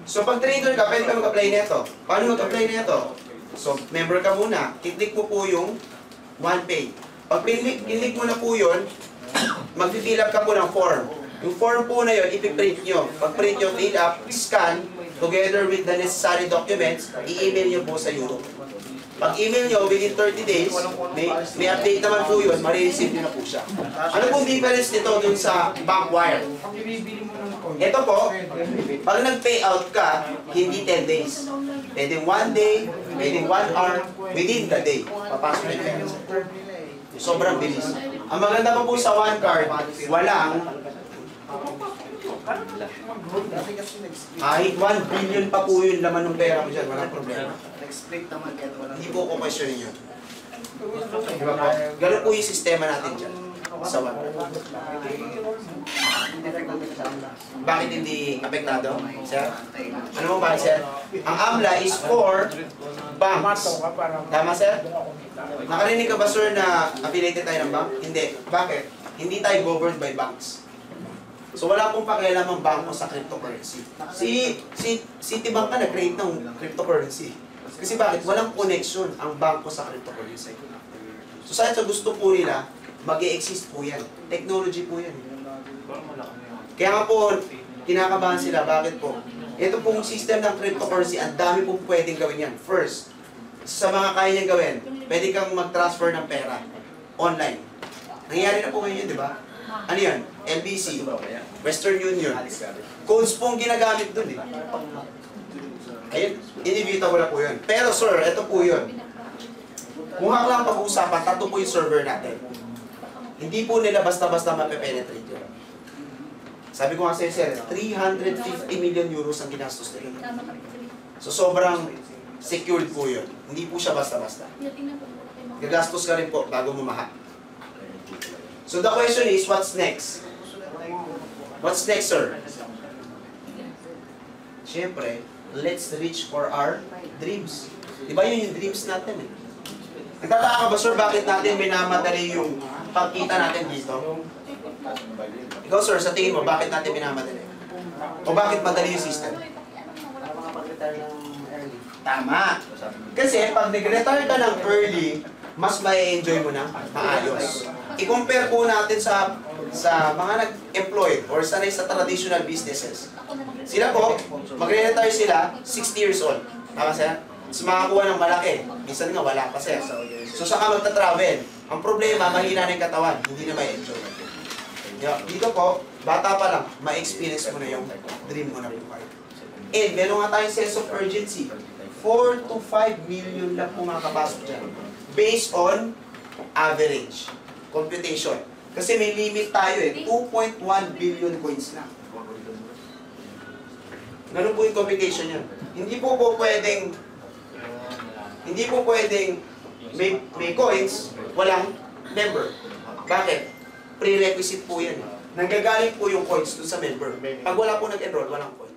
So pag trader ka, pwede ka mag-apply nito. Paano mag-apply nito? So member ka muna. Kiklik mo po yung OnePay. Pag pinlik mo na po yun, mag-fill up ka po ng form. Yung form po na yun, ipiprint nyo. Pag print nyo, fill up, scan, together with the necessary documents, i-email nyo po sa Europe. Pag email nyo, within 30 days, may update naman po yun, ma-receive nyo na po siya. Ano pong difference nito dun sa bank wire? Ito po, pag nag-payout ka, hindi 10 days. Pwedeng 1 day, pwedeng 1 hour, within the day. Papasok na yung sobrang bilis. Ang maganda pa po sa one card, walang kahit 1 billion pa po yung laman ng pera mo dyan, walang problema. Hindi po ko questionin yun. Diba po? Ganun po yung sistema natin dyan sa one card. Bakit hindi apektado, sir? Ano mo ba, sir? Ang AMLA is for banks. Tama, sir? Nakarinig ka ba, sir, na affiliated tayo ng bank? Hindi. Bakit? Hindi tayo governed by banks. So wala pong pakialam ang bangko sa cryptocurrency. Citibank ka nag-create ng cryptocurrency. Kasi bakit? Walang connection ang bangko sa cryptocurrency. So sa gusto po nila, mag-e-exist po yan. Technology po yan. Kaya nga po, kinakabahan sila. Bakit po? Ito pong system ng cryptocurrency, ang dami pong pwedeng gawin yan. First, sa mga kaya niyang gawin, pwede kang mag-transfer ng pera online. Nangyayari na po ngayon, di ba? Ano yan? LBC, Western Union. Codes pong ginagamit dun, eh. Ayun, inevitable na po yun. Pero sir, ito po yun. Kung lang pag-uusapan, tato po yung server natin. Hindi po nila basta-basta mape-penetrate yun. Sabi ko nga sa'yo, sir, 350 million euros ang ginastos nila. So sobrang secured po yun. Hindi po siya basta-basta. Gagastos ka rin po bago mumaha. So the question is, what's next? What's next, sir? Siyempre, let's reach for our dreams. Diba yun yung dreams natin eh? Nagtataka ka ba, sir, bakit natin minamadali yung pagkita natin dito? Ikaw, sir, sa tingin mo, bakit natin minamadali? O bakit madali yung system? Tama. Kasi pag nag-retire ka ng early, mas may-enjoy mo na maayos. I-compare po natin sa mga nag-employed or sanay sa traditional businesses. Sila po, magre-retire sila 60 years old. Tama, sir? So makakuha ng malaki. Minsan nga wala pa, sir. So saka magta-travel. Ang problema, mahina na yung katawan. Hindi na may-enjoy. Dito po, bata pa lang, ma-experience mo na yung dream mo na buhay. And meron nga tayong sense of urgency. 4 to 5 million lang po makakapasok dyan. Based on average computation. Kasi may limit tayo eh. 2.1 billion coins lang. Ganun po yung computation yan. Hindi po pwedeng may coins, walang member. Bakit? Prerequisite po yan. Nanggagaling po yung coins dun sa member. Pag wala po nag-enroll, walang coins.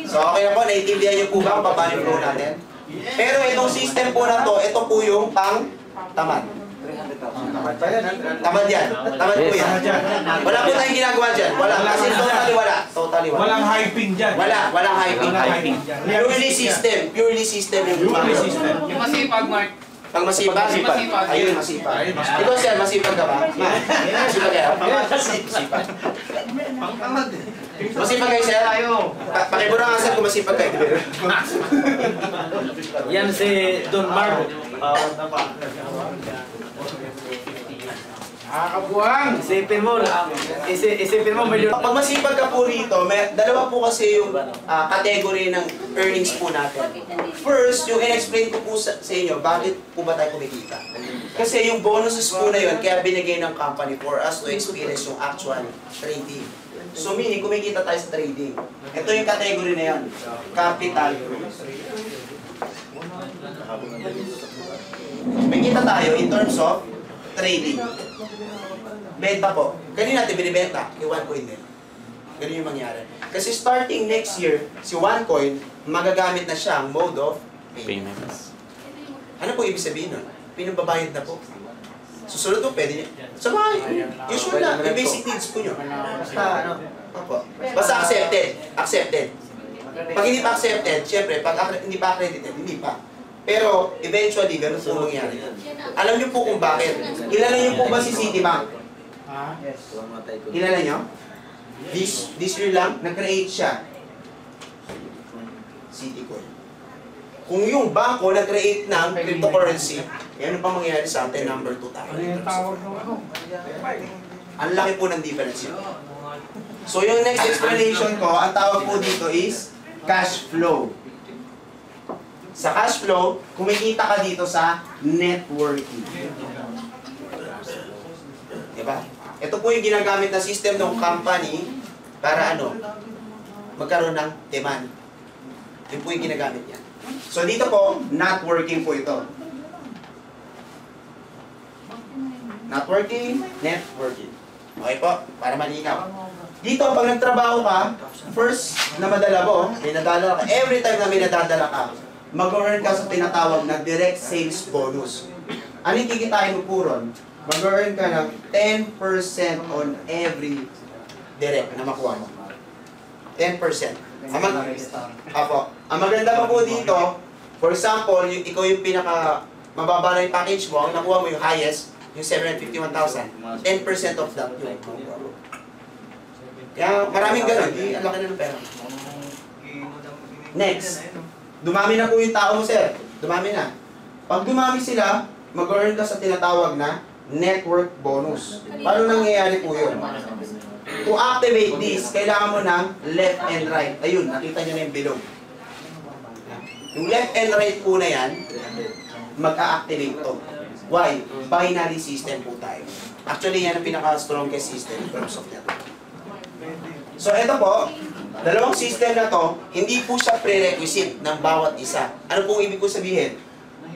So okay na po, naiintindihan niyo po ba kung paano yung flow natin? Pero itong system po na to, ito po yung pang-tamad. Tamad yan. Tamad po yan. Wala po tayong ginagawa dyan. Wala. Kasi totally wala. Totally wala. Walang hyping dyan. Walang hyping. Purely system. Purely system yung Purely system. Yung masipag, Mark. Pag masipag? Ayun, masipag. Ikaw sir, masipag ka ba? Masipag ka? Masipag. Masipag kayo sir? Pakibura nga sir kung masipag kayo. Yan si Don Mark. Nakakabuang! Isipin mo, milyon. Pag masipag ka po rito, dalawa po kasi yung category ng earnings po natin. First, yung in-explain ko po sa inyo, bakit po ba tayo kumikita? Kasi yung bonuses po na yun, kaya binigay ng company for us to experience yung actual trading. So meaning, kumikita tayo sa trading. Ito yung category na yan, capital. Kumikita tayo in terms of trading. benta po. Kanina natin binibenta, kay OneCoin din. Ganun yung mangyari. Kasi starting next year, si OneCoin, magagamit na siya ang mode of payment. Payments. Ano po ibig sabihin nun? Pinagbabayad na po. Susunod po, pwede niya. Sa mga, usual na, yung basic needs po nyo. Basta ano. Opo. Basta accepted. Accepted. Pag hindi pa accepted, syempre, pag hindi pa accredited, hindi pa. Pero, eventually, ganun po mangyari. Alam niyo po kung bakit. Kilala niyo po ba si Citibank? Kilala niyo? This year lang, nag-create siya. Citicoin. Kung yung bangko nag-create ng cryptocurrency, yan ang pa mangyayari sa atin, number 2 tayo. Ang laki po ng difference yun. So yung next explanation ko, ang tawag po dito is cash flow. Sa cash flow, kumikita ka dito sa networking. Diba? Ito po yung ginagamit na system ng company para ano, magkaroon ng demand. Yun po yung ginagamit niya. So dito po, not working po ito. Not working, networking. Okay po, para malinaw. Dito, pag nagtrabaho ka, first na madala mo, may nadala ka, every time na may nadadala ka, mag-earn ka sa tinatawag na direct sales bonus. Ano yung kikitain mo po ron? Mag-earn ka ng 10% on every direct na makuha mo. 10%. Ang maganda pa po dito, for example, ikaw yung pinaka mababa na yung package mo, ang nakuha mo yung highest, yung 751,000, 10% of that yung makuha mo. Kaya maraming ganun, ang laki na ng pera. Next, dumami na po yung tao mo, sir. Dumami na. Pag dumami sila, mag-earn ka sa tinatawag na network bonus. Paano nangyayari po yun? To activate this, kailangan mo ng left and right. Ayun, nakita nyo na yung bilog. Yung left and right po na yan, mag-a-activate to. Why? Binary system po tayo. Actually, yan ang pinaka-strongest system in terms of network. So, ito po, dalawang system na to, hindi po siya prerequisite ng bawat isa. Ano pong ibig ko sabihin?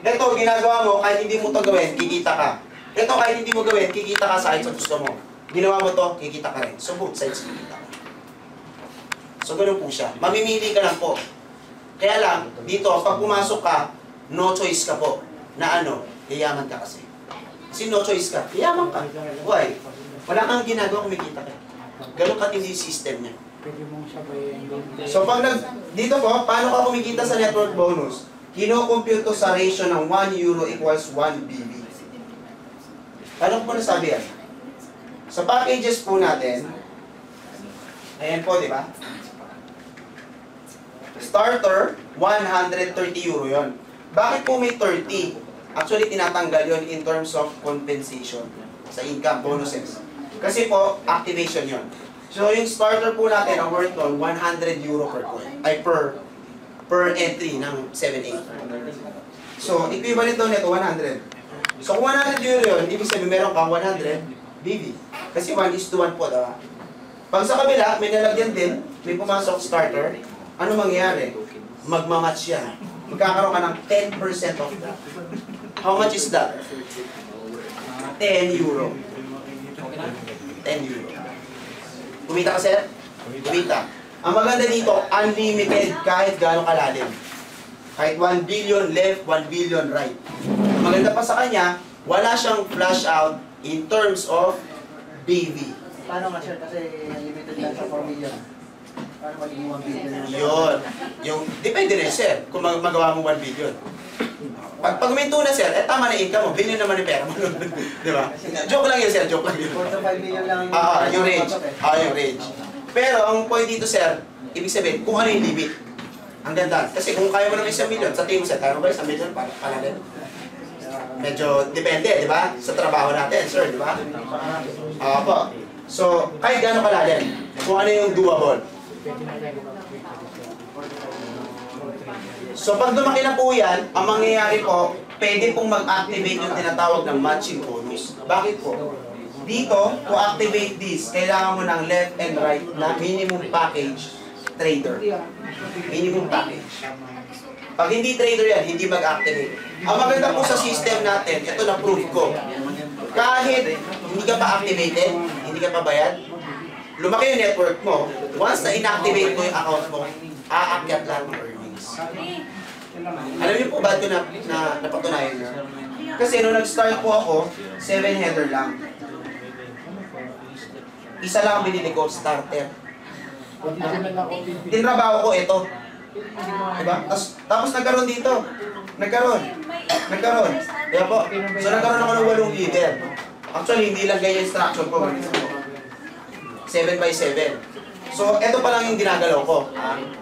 Ito, ginagawa mo, kahit hindi mo to gawin, kikita ka. Ito, kahit hindi mo gawin, kikita ka sa gusto mo. Ginawa mo to, kikita ka rin. So, both sides kikita ka. So, ganun po siya. Mamimili ka lang po. Kaya lang, dito, pag pumasok ka, no choice ka po. Na ano, yayaman ka kasi. Kasi no choice ka, yayaman ka. Why? Wala kang ginagawa, kumikita ka. Ganun katindi yung system niya. So, pag dito po, paano ka kumikita sa network bonus? Kino-compute to sa ratio ng 1 euro equals 1 BB. Paano po nasabi yan? Sa packages po natin, ayan po, di ba? Starter, 130 euro yon. Bakit po may 30? Actually, tinatanggal yon in terms of compensation sa income bonuses. Kasi po, activation yon. So, yung starter po natin, ang worth nun, 100 euro per coin. Ay, per entry ng 7-8. So, equivalent doon nito, 100. So, kung 100 euro yun, ibig sabihin meron kang 100 BB. Kasi 1:1 po, diba? Pag sa kabila, may nalagyan din, may pumasok starter, ano mangyayari? Magmamatch yan. Magkakaroon ka ng 10% of that. How much is that? 10 euro. 10 euro. Kumita ka, sir? Kumita. Ang maganda dito, unlimited kahit gaano kalalim. Kahit 1 billion left, 1 billion right. Ang maganda pa sa kanya, wala siyang flash out in terms of BV. Paano nga sir? Kasi limited lang sa 4 million. Paano magiging 1 billion? Yun. Yung, depende rin, sir, kung magawa mo 1 billion. Pag uminto na, sir, tama na income mo, billion naman yung pera mo. Di ba? Joke lang yun, sir, joke lang yun. 4 to 5 million lang Yung range. Yung range. Pero, ang point dito, sir, ibig sabihin, kung ano yung limit. Ang ganda. Kasi kung kaya mo naman 1 million, sa tingin mo, sir, kaya mo ba 1 million? Para din. Medyo depende, di ba? Sa trabaho natin, sir, di ba? Opo. So, kahit gano'ng kalalim, kung ano yung doable. So, pag lumaki na po yan, ang mangyayari po, pwede pong mag-activate yung tinatawag ng matching bonus. Bakit po? Dito, to activate this, kailangan mo ng left and right na minimum package trader. Minimum package. Pag hindi trader yan, hindi mag-activate. Ang maganda po sa system natin, ito na proof ko. kahit hindi ka pa activated, hindi ka pa bayad, lumaki yung network mo, once na inactivate mo yung account mo, aakyat lang ang earnings. Alam niyo po ba ito na napatunayan niyo? Kasi nung nag-start po ako, 7 header lang. Isa lang ang binili ko, starter. Tinrabaho ko ito. Diba? Tapos nagkaroon dito. Nagkaroon. Kaya po, so nagkaroon ako ng 8 leader. Actually, hindi lang ganyan yung structure ko. 7x7. So, ito pa lang yung ginagalaw ko.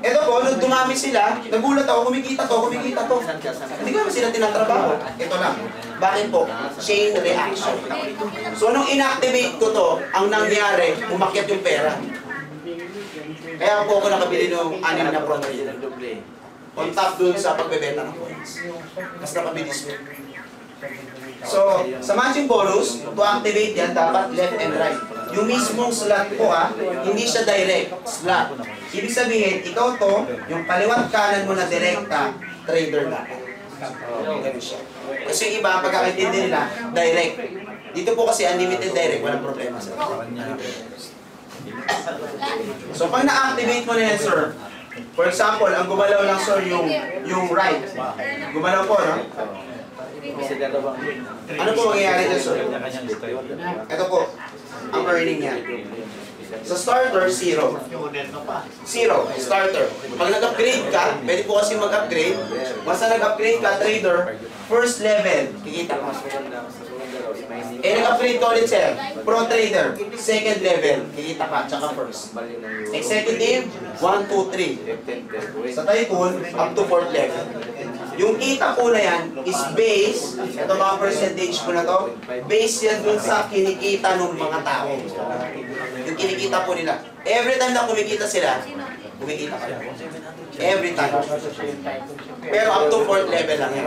Ito po, nung dumami sila, nagulat ako, kumikita to. Hindi ko naman sila tinatrabaho. Ito lang. Bakit po? Chain reaction. So, nung inactivate ko to, ang nangyari, umakyat yung pera. Kaya po ako nakabili ng 6 na protein. On top dun sa pagbebenta ng coins. Mas napabilis mo. So, sa matching bonus, to activate yan, dapat left and right. Yung mismong slot po hindi siya direct slot. Ibig sabihin, ikaw to, yung kaliwat kanan mo na direkta, trader na. Ganun siya. Kasi yung iba, pagkakaintindi nila, direct. Dito po kasi unlimited direct, walang problema sa So, pag na-activate mo na yan, sir, for example, ang gumalaw lang, sir, yung right. Gumalaw po, no? Ano po mangyayari dyan, sir? Ito po, ang earning niya. Sa starter, 0. 0, starter. Pag nag-upgrade ka, pwede po kasi mag-upgrade. Basta nag-upgrade ka, trader, first level, kikita mo. Nag-upgrade ka ulit, sir. Pro trader, second level, kikita ka, tsaka first. Executive, 1, 2, 3. Sa tycoon, up to 4th level. Yung kita po na yan is base, ito mga percentage ko na to, base yan dun sa kinikita ng mga tao. Yung kinikita po nila. Every time na kumikita sila, kumikita ka lang. Every time. Pero up to 4th level lang yan.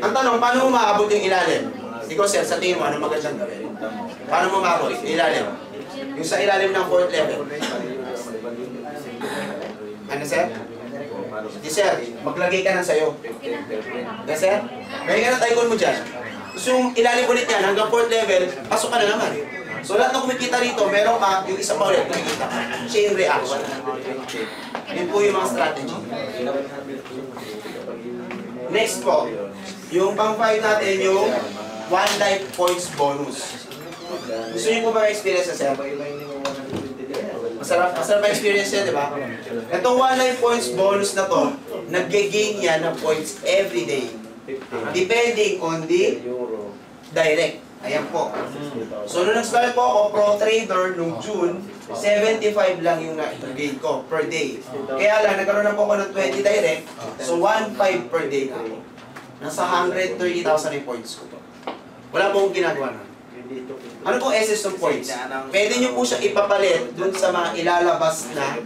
Ang tanong, paano mo maabot yung ilalim? Ikaw, sir, sa tingin mo, anong magandang gawin? Paano mo maabot? Ilalim. Yung sa ilalim ng 4th level. Ano, sir? Di, sir, maglagay ka ng sayo. Okay, sir? Lagay ka ng tycoon mo dyan. Tapos yung ilalim ulit yan, hanggang 4th level, pasok ka na naman. So lahat ng kumikita rito, meron ka, yung isa pa ulit, kumikita ka. Chain reaction. Yun po yung mga strategy. Next po, yung pang 5 natin, yung 1 life points bonus. Gusto niyo po ba experience na, sir? Masarap ang experience yan, di ba? Itong 1 life points bonus na to, nag-gain yan ng points every day. Depending on the direct. Ayan po. So, nung nag-start po ako, pro trader, nung June, 75 lang yung na-gain ko per day. Kaya lang, nagkaroon na po ako ng 20 direct, so 1.5 per day na ako. Nasa 130,000 yung points ko. Wala po akong ginagawa na. Ano po essence ng points? Pwede nyo po siya ipapalit dun sa mga ilalabas na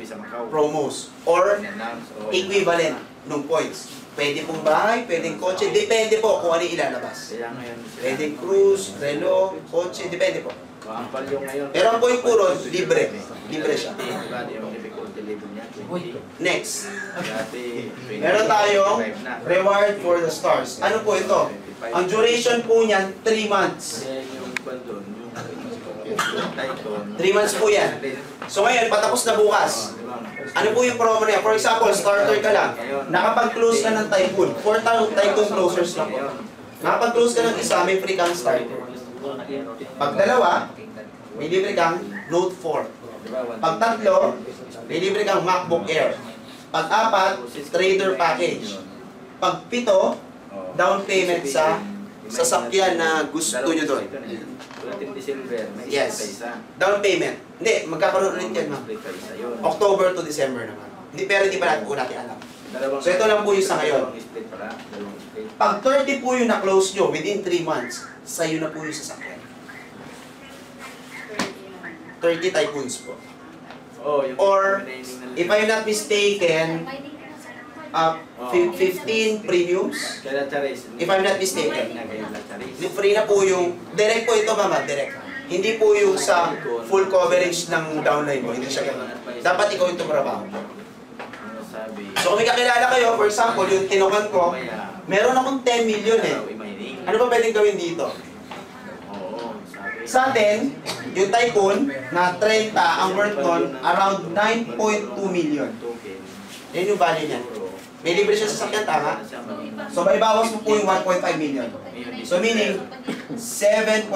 promos or equivalent ng points. Pwede pong bahay, pwedeng kotse, depende po kung ano ilalabas. Pwedeng cruise, relo, kotse, depende po. Pero ang point po ron, libre. Libre siya. Next. Meron tayong reward for the stars. Ano po ito? Ang duration po niyan, 3 months. 3 months po yan. So ngayon, patapos na bukas. Ano po yung promo niya? For example, starter ka lang. Nakapag-close ka ng tycoon. 4 tycoon closers lang po. Nakapag-close ka ng isa, may free kang starter. Pag dalawa, may libre kang Note 4. Pag tatlo, may libre kang MacBook Air. Pag apat, trader package. Pag pito, down payment sa sasakyan na gusto nyo doon. Yes. Down payment. Hindi, magkakaroon ulit yan, ma'am. October to December naman. Hindi, pero hindi pa natin po natin alam. So ito lang po yung sa ngayon. Pag 30 po yung na-close nyo within 3 months, sa'yo na po yung sasakyan. 30 tycoons po. Or, if I'm not mistaken, 15 premiums. If I'm not mistaken. Free na po yung, direct po ito, mama, direct. Hindi po yung sa full coverage ng downline mo, hindi siya ganun. Dapat ikaw yung tumrabaho. So kung may kakilala kayo, for example, yung tinukan ko, meron akong 10 million eh. Ano ba pwedeng gawin dito? Sa atin, yung Tycoon na 30 ang worth nun, around 9.2 million. Yan yung value niya. May libre siya sa sakyan, tama? So may bawas mo po yung 1.5 million. So meaning, 7.7.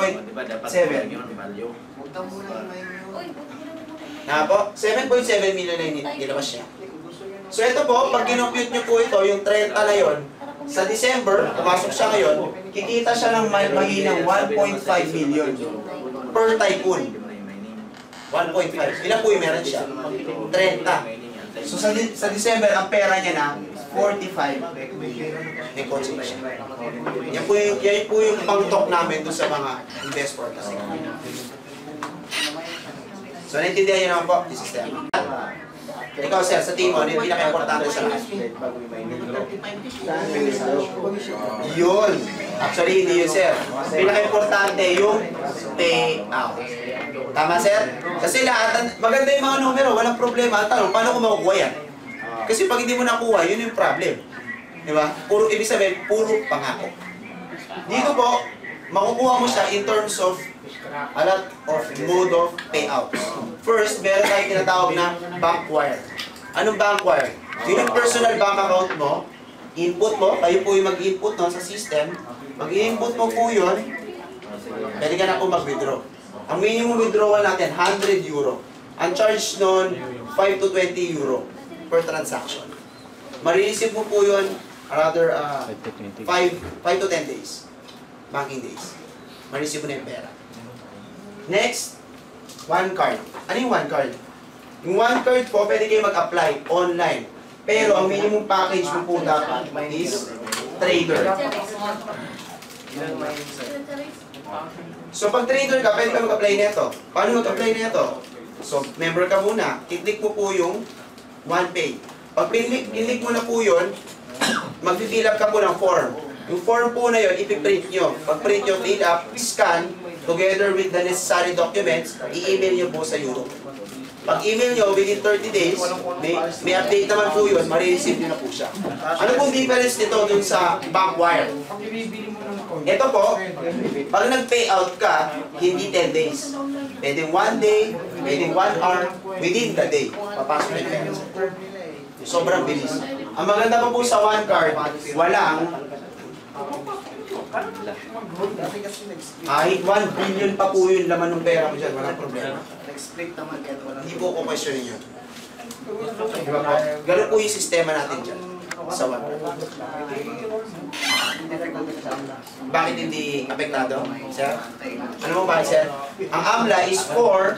Na po, 7.7 million na nilabas niya. So ito po, pag kinompute nyo po ito, yung 30 na yon, sa December, pumasok siya ngayon, kikita siya ng mahinang 1.5 million per Tycoon. 1.5. Ilan po yung meron siya? 30. So sa December, ang pera niya na 45. May kotse siya. Yan po yung pang-talk namin doon sa mga investor. So naintindihan niyo naman po, yung sistema. Ikaw sir, sa team mo, ano yung pinaka-importante sa lahat? Yun. Actually, hindi yun sir. Pinaka-importante yung payout. Tama sir? Kasi lahat, maganda yung mga numero, walang problema. Ang tanong, paano ko makukuha yan? Kasi pag hindi mo nakuha, yun yung problem. Di ba? Puro, ibig sabihin, puro pangako. Dito po, makukuha mo siya in terms of a lot of mode of payouts. First, meron tayong tinatawag na bank wire. Anong bank wire? Yun yung personal bank account mo, input mo, kayo po yung mag-input no, sa system, mag-input mo po yun, pwede ka na po mag-withdraw. Ang minimum withdrawal natin, 100 euro. Ang charge nun, 5 to 20 euro per transaction. Marireceive mo po yun, rather 5 to 10 days. Banking days. Marireceive mo na yung pera. Next, one card. Ano yung one card? Yung one card po, pwede kayo mag-apply online. Pero ang minimum package mo po dapat is trader. So pag trader ka, pwede ka mag-apply nito. Paano mag-apply nito? So, member ka muna. Kiklik mo po yung OnePay. Pag pinlik mo na po yun, mag-fill up ka po ng form. Yung form po na yun, ipiprint nyo. Pag print nyo, fill up, scan, together with the necessary documents, i-email nyo po sa Europe. Pag email nyo, within 30 days, may update naman po yun, marireceive nyo na po siya. Ano pong difference nito dun sa bank wire? Ito po, pag nag-payout ka, hindi 10 days. Pwedeng 1 day, pwedeng 1 hour, within the day. Papasok na yung pera. Sobrang bilis. Ang maganda pa po sa one card, walang kahit 1 billion pa po yung laman ng pera mo dyan, walang problema. Hindi po ko questionin yun. Diba po? Ganun po yung sistema natin dyan. Sa one. Bakit hindi apektado, sir? Ano mo ba, sir? Ang AMLA is for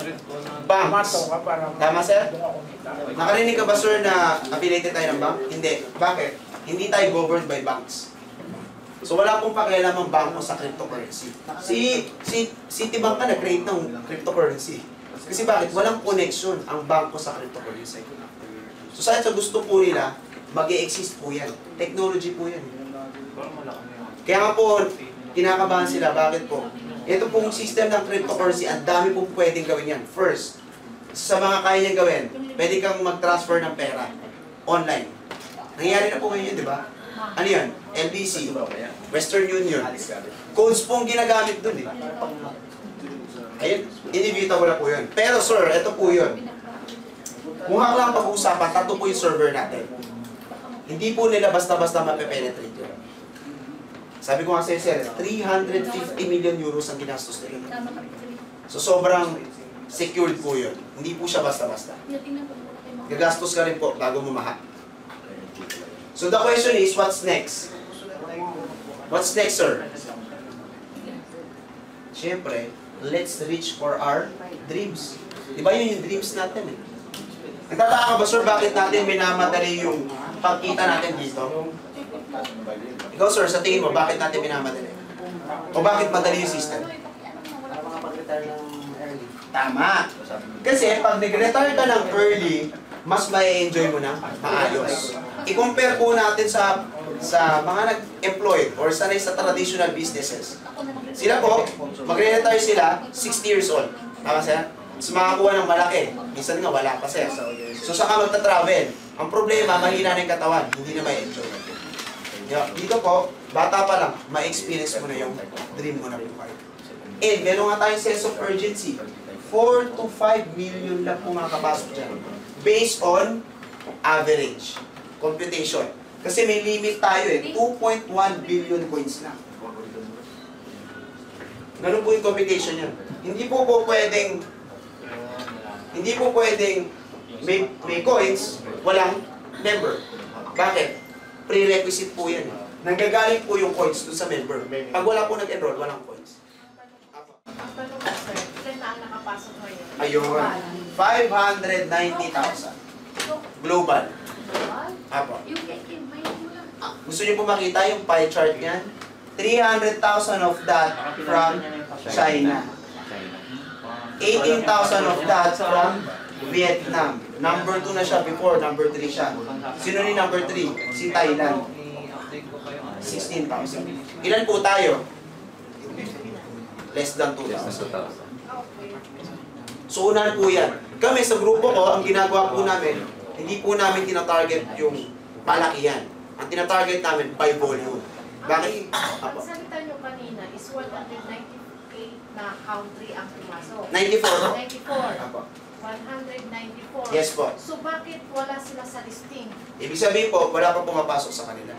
banks. Tama, sir? Nakarinig ka ba, sir, na affiliated tayo ng bank? Hindi. Bakit? Hindi tayo governed by banks. So wala pong pakialam ang bangko sa cryptocurrency. Citibank ka nag-create ng cryptocurrency. Kasi bakit? Walang connection ang bangko sa cryptocurrency. So sa gusto po nila, mag-e-exist po yan. Technology po yan. Kaya nga po, kinakabahan sila. Bakit po? Ito pong system ng cryptocurrency, ang dami pong pwedeng gawin yan. First, sa mga kaya niyang gawin, pwede kang mag-transfer ng pera online. Nangyayari na po ngayon, di ba? Ano yan? LBC, Western Union. Codes pong ginagamit dun eh. Ayun, inevitable na po yun. Pero sir, ito po yun. Kung lang pag-uusapan, tatlo po yung server natin. Hindi po nila basta-basta mape-penetrate yun. Sabi ko nga sa'yo, sir, 350 million euros ang ginastos nila. So sobrang secured po yun. Hindi po siya basta-basta. Gagastos ka rin po bago bumaha. So the question is, what's next? What's next, sir? Siyempre, let's reach for our dreams. Diba yun yung dreams natin eh? Nagtataka ka ba, sir, bakit natin minamadali yung pagkita natin dito? Ikaw, sir, sa tingin mo, bakit natin minamadali? O bakit madali yung system? Tama. Kasi pag nag-retire ka ng early, mas may-enjoy mo na maayos. I-compare po natin sa mga nag-employed or sanay sa traditional businesses. Sila po, magre-retire sila 60 years old. Tama sir? So makakuha ng malaki. Minsan nga wala pa sir. So saka magta-travel. Ang problema, mahina na yung katawan. Hindi na may-enjoy. Dito po, bata pa lang, ma-experience mo na yung dream mo na buhay. And meron nga tayong sense of urgency. 4 to 5 million lang po makakapasok dyan. Based on average computation. Kasi may limit tayo eh. 2.1 billion coins lang. Ganun po yung computation yan. Hindi po pwedeng may coins, walang member. Bakit? Prerequisite po yan. Nanggagaling po yung coins doon sa member. Pag wala po nag-enroll, walang coins. Ang tanong ko, sir, ilan na ang nakapasok ngayon? Ayun. 590,000. Global. Apo. Yung may mula. Gusto niyo po makita yung pie chart niyan? 300,000 of that from China. 18,000 of that from Vietnam. Number 2 na siya before, number 3 siya. Sino ni number 3? Si Thailand. 16,000. Ilan po tayo? Less than 2,000. So unahan po yan. Kami sa grupo ko, ang ginagawa po namin, hindi po namin tinatarget yung palakihan. Ang tinatarget namin by volume. Bakit? Ang salita nyo kanina is 198 na country ang pumasok. 94. 94. Apo. 194. Yes po. So bakit wala sila sa listing? Ibig sabihin po, wala pa pumapasok sa kanila.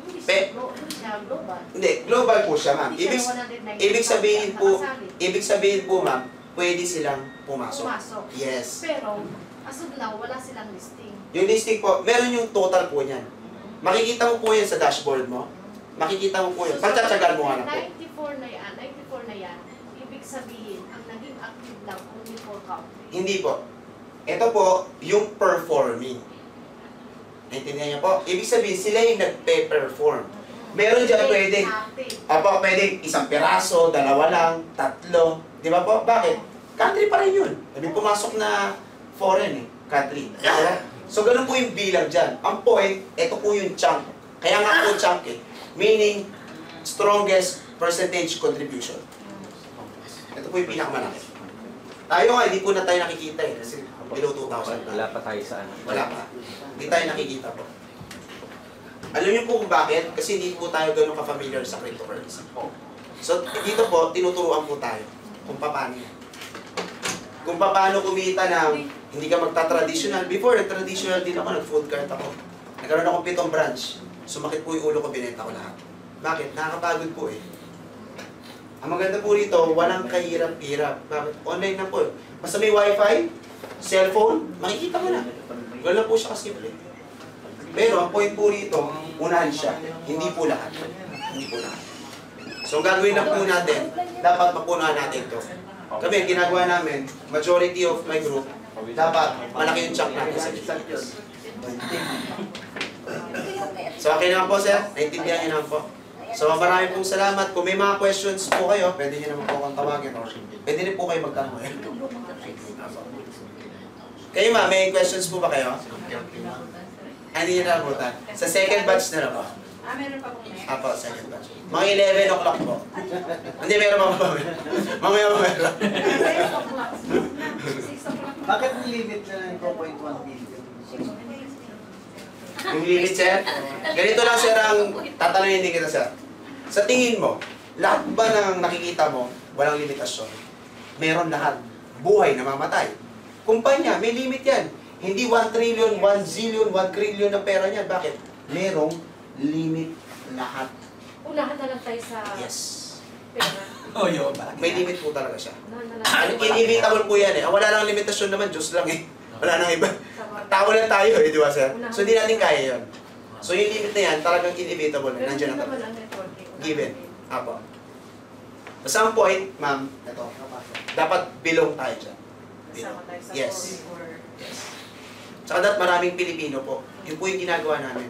Hindi Pe- siya global. Hindi, global po siya, ma'am. Hindi siya Ibig 194 sabihin po, nakasali. ma'am, pwede silang pumasok. Pumasok. Yes. Pero, as of now, wala silang listing. Yung listing po, meron yung total po niyan. Makikita mo po yan sa dashboard mo. Makikita mo po yan. Pagtsatsagaan mo nga na po. 94 na yan, ibig sabihin, ang naging active lang only for country. Hindi po. Ito po, yung performing. Naintindihan niyo po? Ibig sabihin, sila yung nagpe-perform. Meron dyan pwedeng, pwedeng isang piraso, dalawa lang, tatlo. Di ba po? Bakit? Country pa rin yun. Sabi pumasok na foreign eh. Country. So, ganun po yung bilang dyan. Ang point, ito po yung chunk. Kaya nga po chunk eh. Meaning, strongest percentage contribution. Ito po yung pinakamalaki. Tayo nga, hindi po na tayo nakikita eh. Kasi below 2,000 Wala pa tayo sa ano. wala pa. Hindi tayo nakikita po. Alam niyo po kung bakit? Kasi hindi po tayo ganun ka-familiar sa cryptocurrency. So, dito po, tinuturuan po tayo kung paano yan. Kung paano kumita ng hindi ka magta-traditional. Before, traditional din ako, nag-food cart ako. Nagkaroon akong 7 branch. Sumakit po yung ulo ko, binenta ko lahat. Bakit? Nakakapagod po eh. Ang maganda po rito, walang kahirap-hirap. Bakit? Online na po. Basta may wifi, cellphone, makikita mo na. Wala po siya kasimple. Pero ang point po rito, unahan siya. Hindi po lahat. Hindi po lahat. So ang gagawin lang po natin, dapat mapunahan natin ito. Kami, ang ginagawa namin, majority of my group, dapat malaki yung chunk natin sa business. So okay naman po sir, naintindihan niyo naman po. So maraming pong salamat. Kung may mga questions po kayo, pwede niyo naman po akong tawagin or pwede rin po kayo magtanong. Kayo ma, may questions po ba kayo? Hindi niyo nalamutan. Sa second batch na lang po. Meron pa kung next. Apo, second batch. Mga 11 o'clock po. Hindi, meron pa po. Mamaya po meron. 6 o'clock. 6 o'clock. Bakit may limit na ng 4.1 billion? Yung limit, sir? Ganito lang, sir, ang tatanungin din kita, sir. Sa tingin mo, lahat ba ng nakikita mo, walang limitasyon? Meron lahat. Buhay na mamatay. Kumpanya, may limit yan. Hindi 1 trillion, 1 zillion, 1 trillion ng pera niyan. Bakit? Merong limit lahat. Unahan na lang tayo sa Yes. pera. Oh, yun. May limit po talaga siya. Unahan na lang. Inevitable po yan eh. Ang wala nang limitasyon naman, Diyos lang eh. Wala nang iba. Tao lang tayo eh, di ba sir? So hindi natin kaya yun. So yung limit na yan, talagang inevitable. Pero Nandiyan hindi na naman talaga. ang networking. Given. Apo. At some point, ma'am, ito, dapat belong tayo dyan. Kasama tayo sa Yes. foreign or... Yes. Tsaka dapat maraming Pilipino po. Yun po yung ginagawa namin.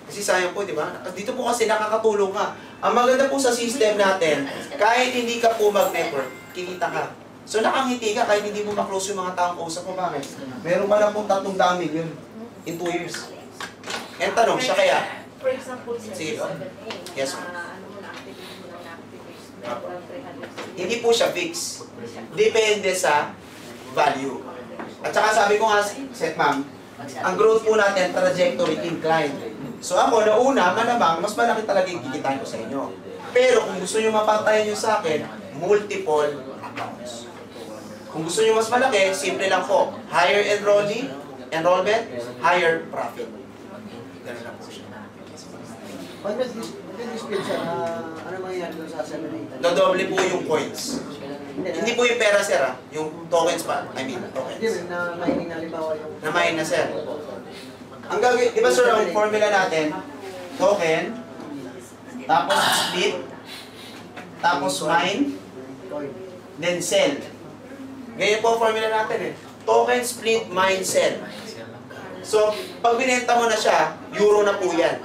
Kasi sayang po, di ba? Dito po kasi nakakatulong ka. Ang maganda po sa system natin, kahit hindi ka po mag-network, kikita ka. So nakangiti ka kahit hindi mo ma-close yung mga taong kausap mo. Bakit? Meron pa lang pong 300 million in 2 years. And tanong, siya kaya? For example, sa Sige, 7A, Yes, ano mo na-activate mo na na-activate. Apo. Meron 360. Hindi po siya fix. Depende sa value. At saka sabi ko nga, set ma'am, ang growth po natin, trajectory incline. So ako, nauna, malamang, mas malaki talaga yung kikitain ko sa inyo. Pero kung gusto nyo mapantayan yung sa akin, multiple accounts. Kung gusto nyo mas malaki, simple lang po. Higher enrollment, higher profit. Ganun lang po siya. Pag nag-dispute siya, ano mangyayari doon sa 7-8? Dodoble po yung coins. Hindi po yung pera, sir, yung tokens pa. I mean, Hindi, tokens. na mining na halimbawa yung... Namain na, sir. Ang gagawin, di ba, sir, ang formula natin, token, tapos split, tapos mine, Coin. then sell. Ganyan po ang formula natin eh. Token, split, mine, sell. So, pag binenta mo na siya, euro na po yan.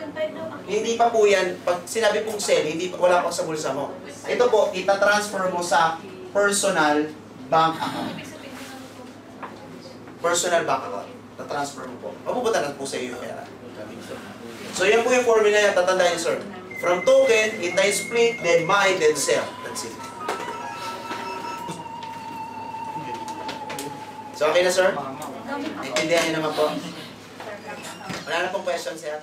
Hindi pa po yan, pag sinabi pong sell, wala pa sa bulsa mo. Ito po, ita-transfer mo sa personal bank account. Personal bank account. Ta-transfer mo po. Mapupunta na po sa iyo yung pera. So, yan po yung formula niya, tatandaan niyo, sir. From token, ita-split, then mine, then sell. That's it. So, okay na, sir? Naintindihan niyo naman po? Wala na pong question, sir?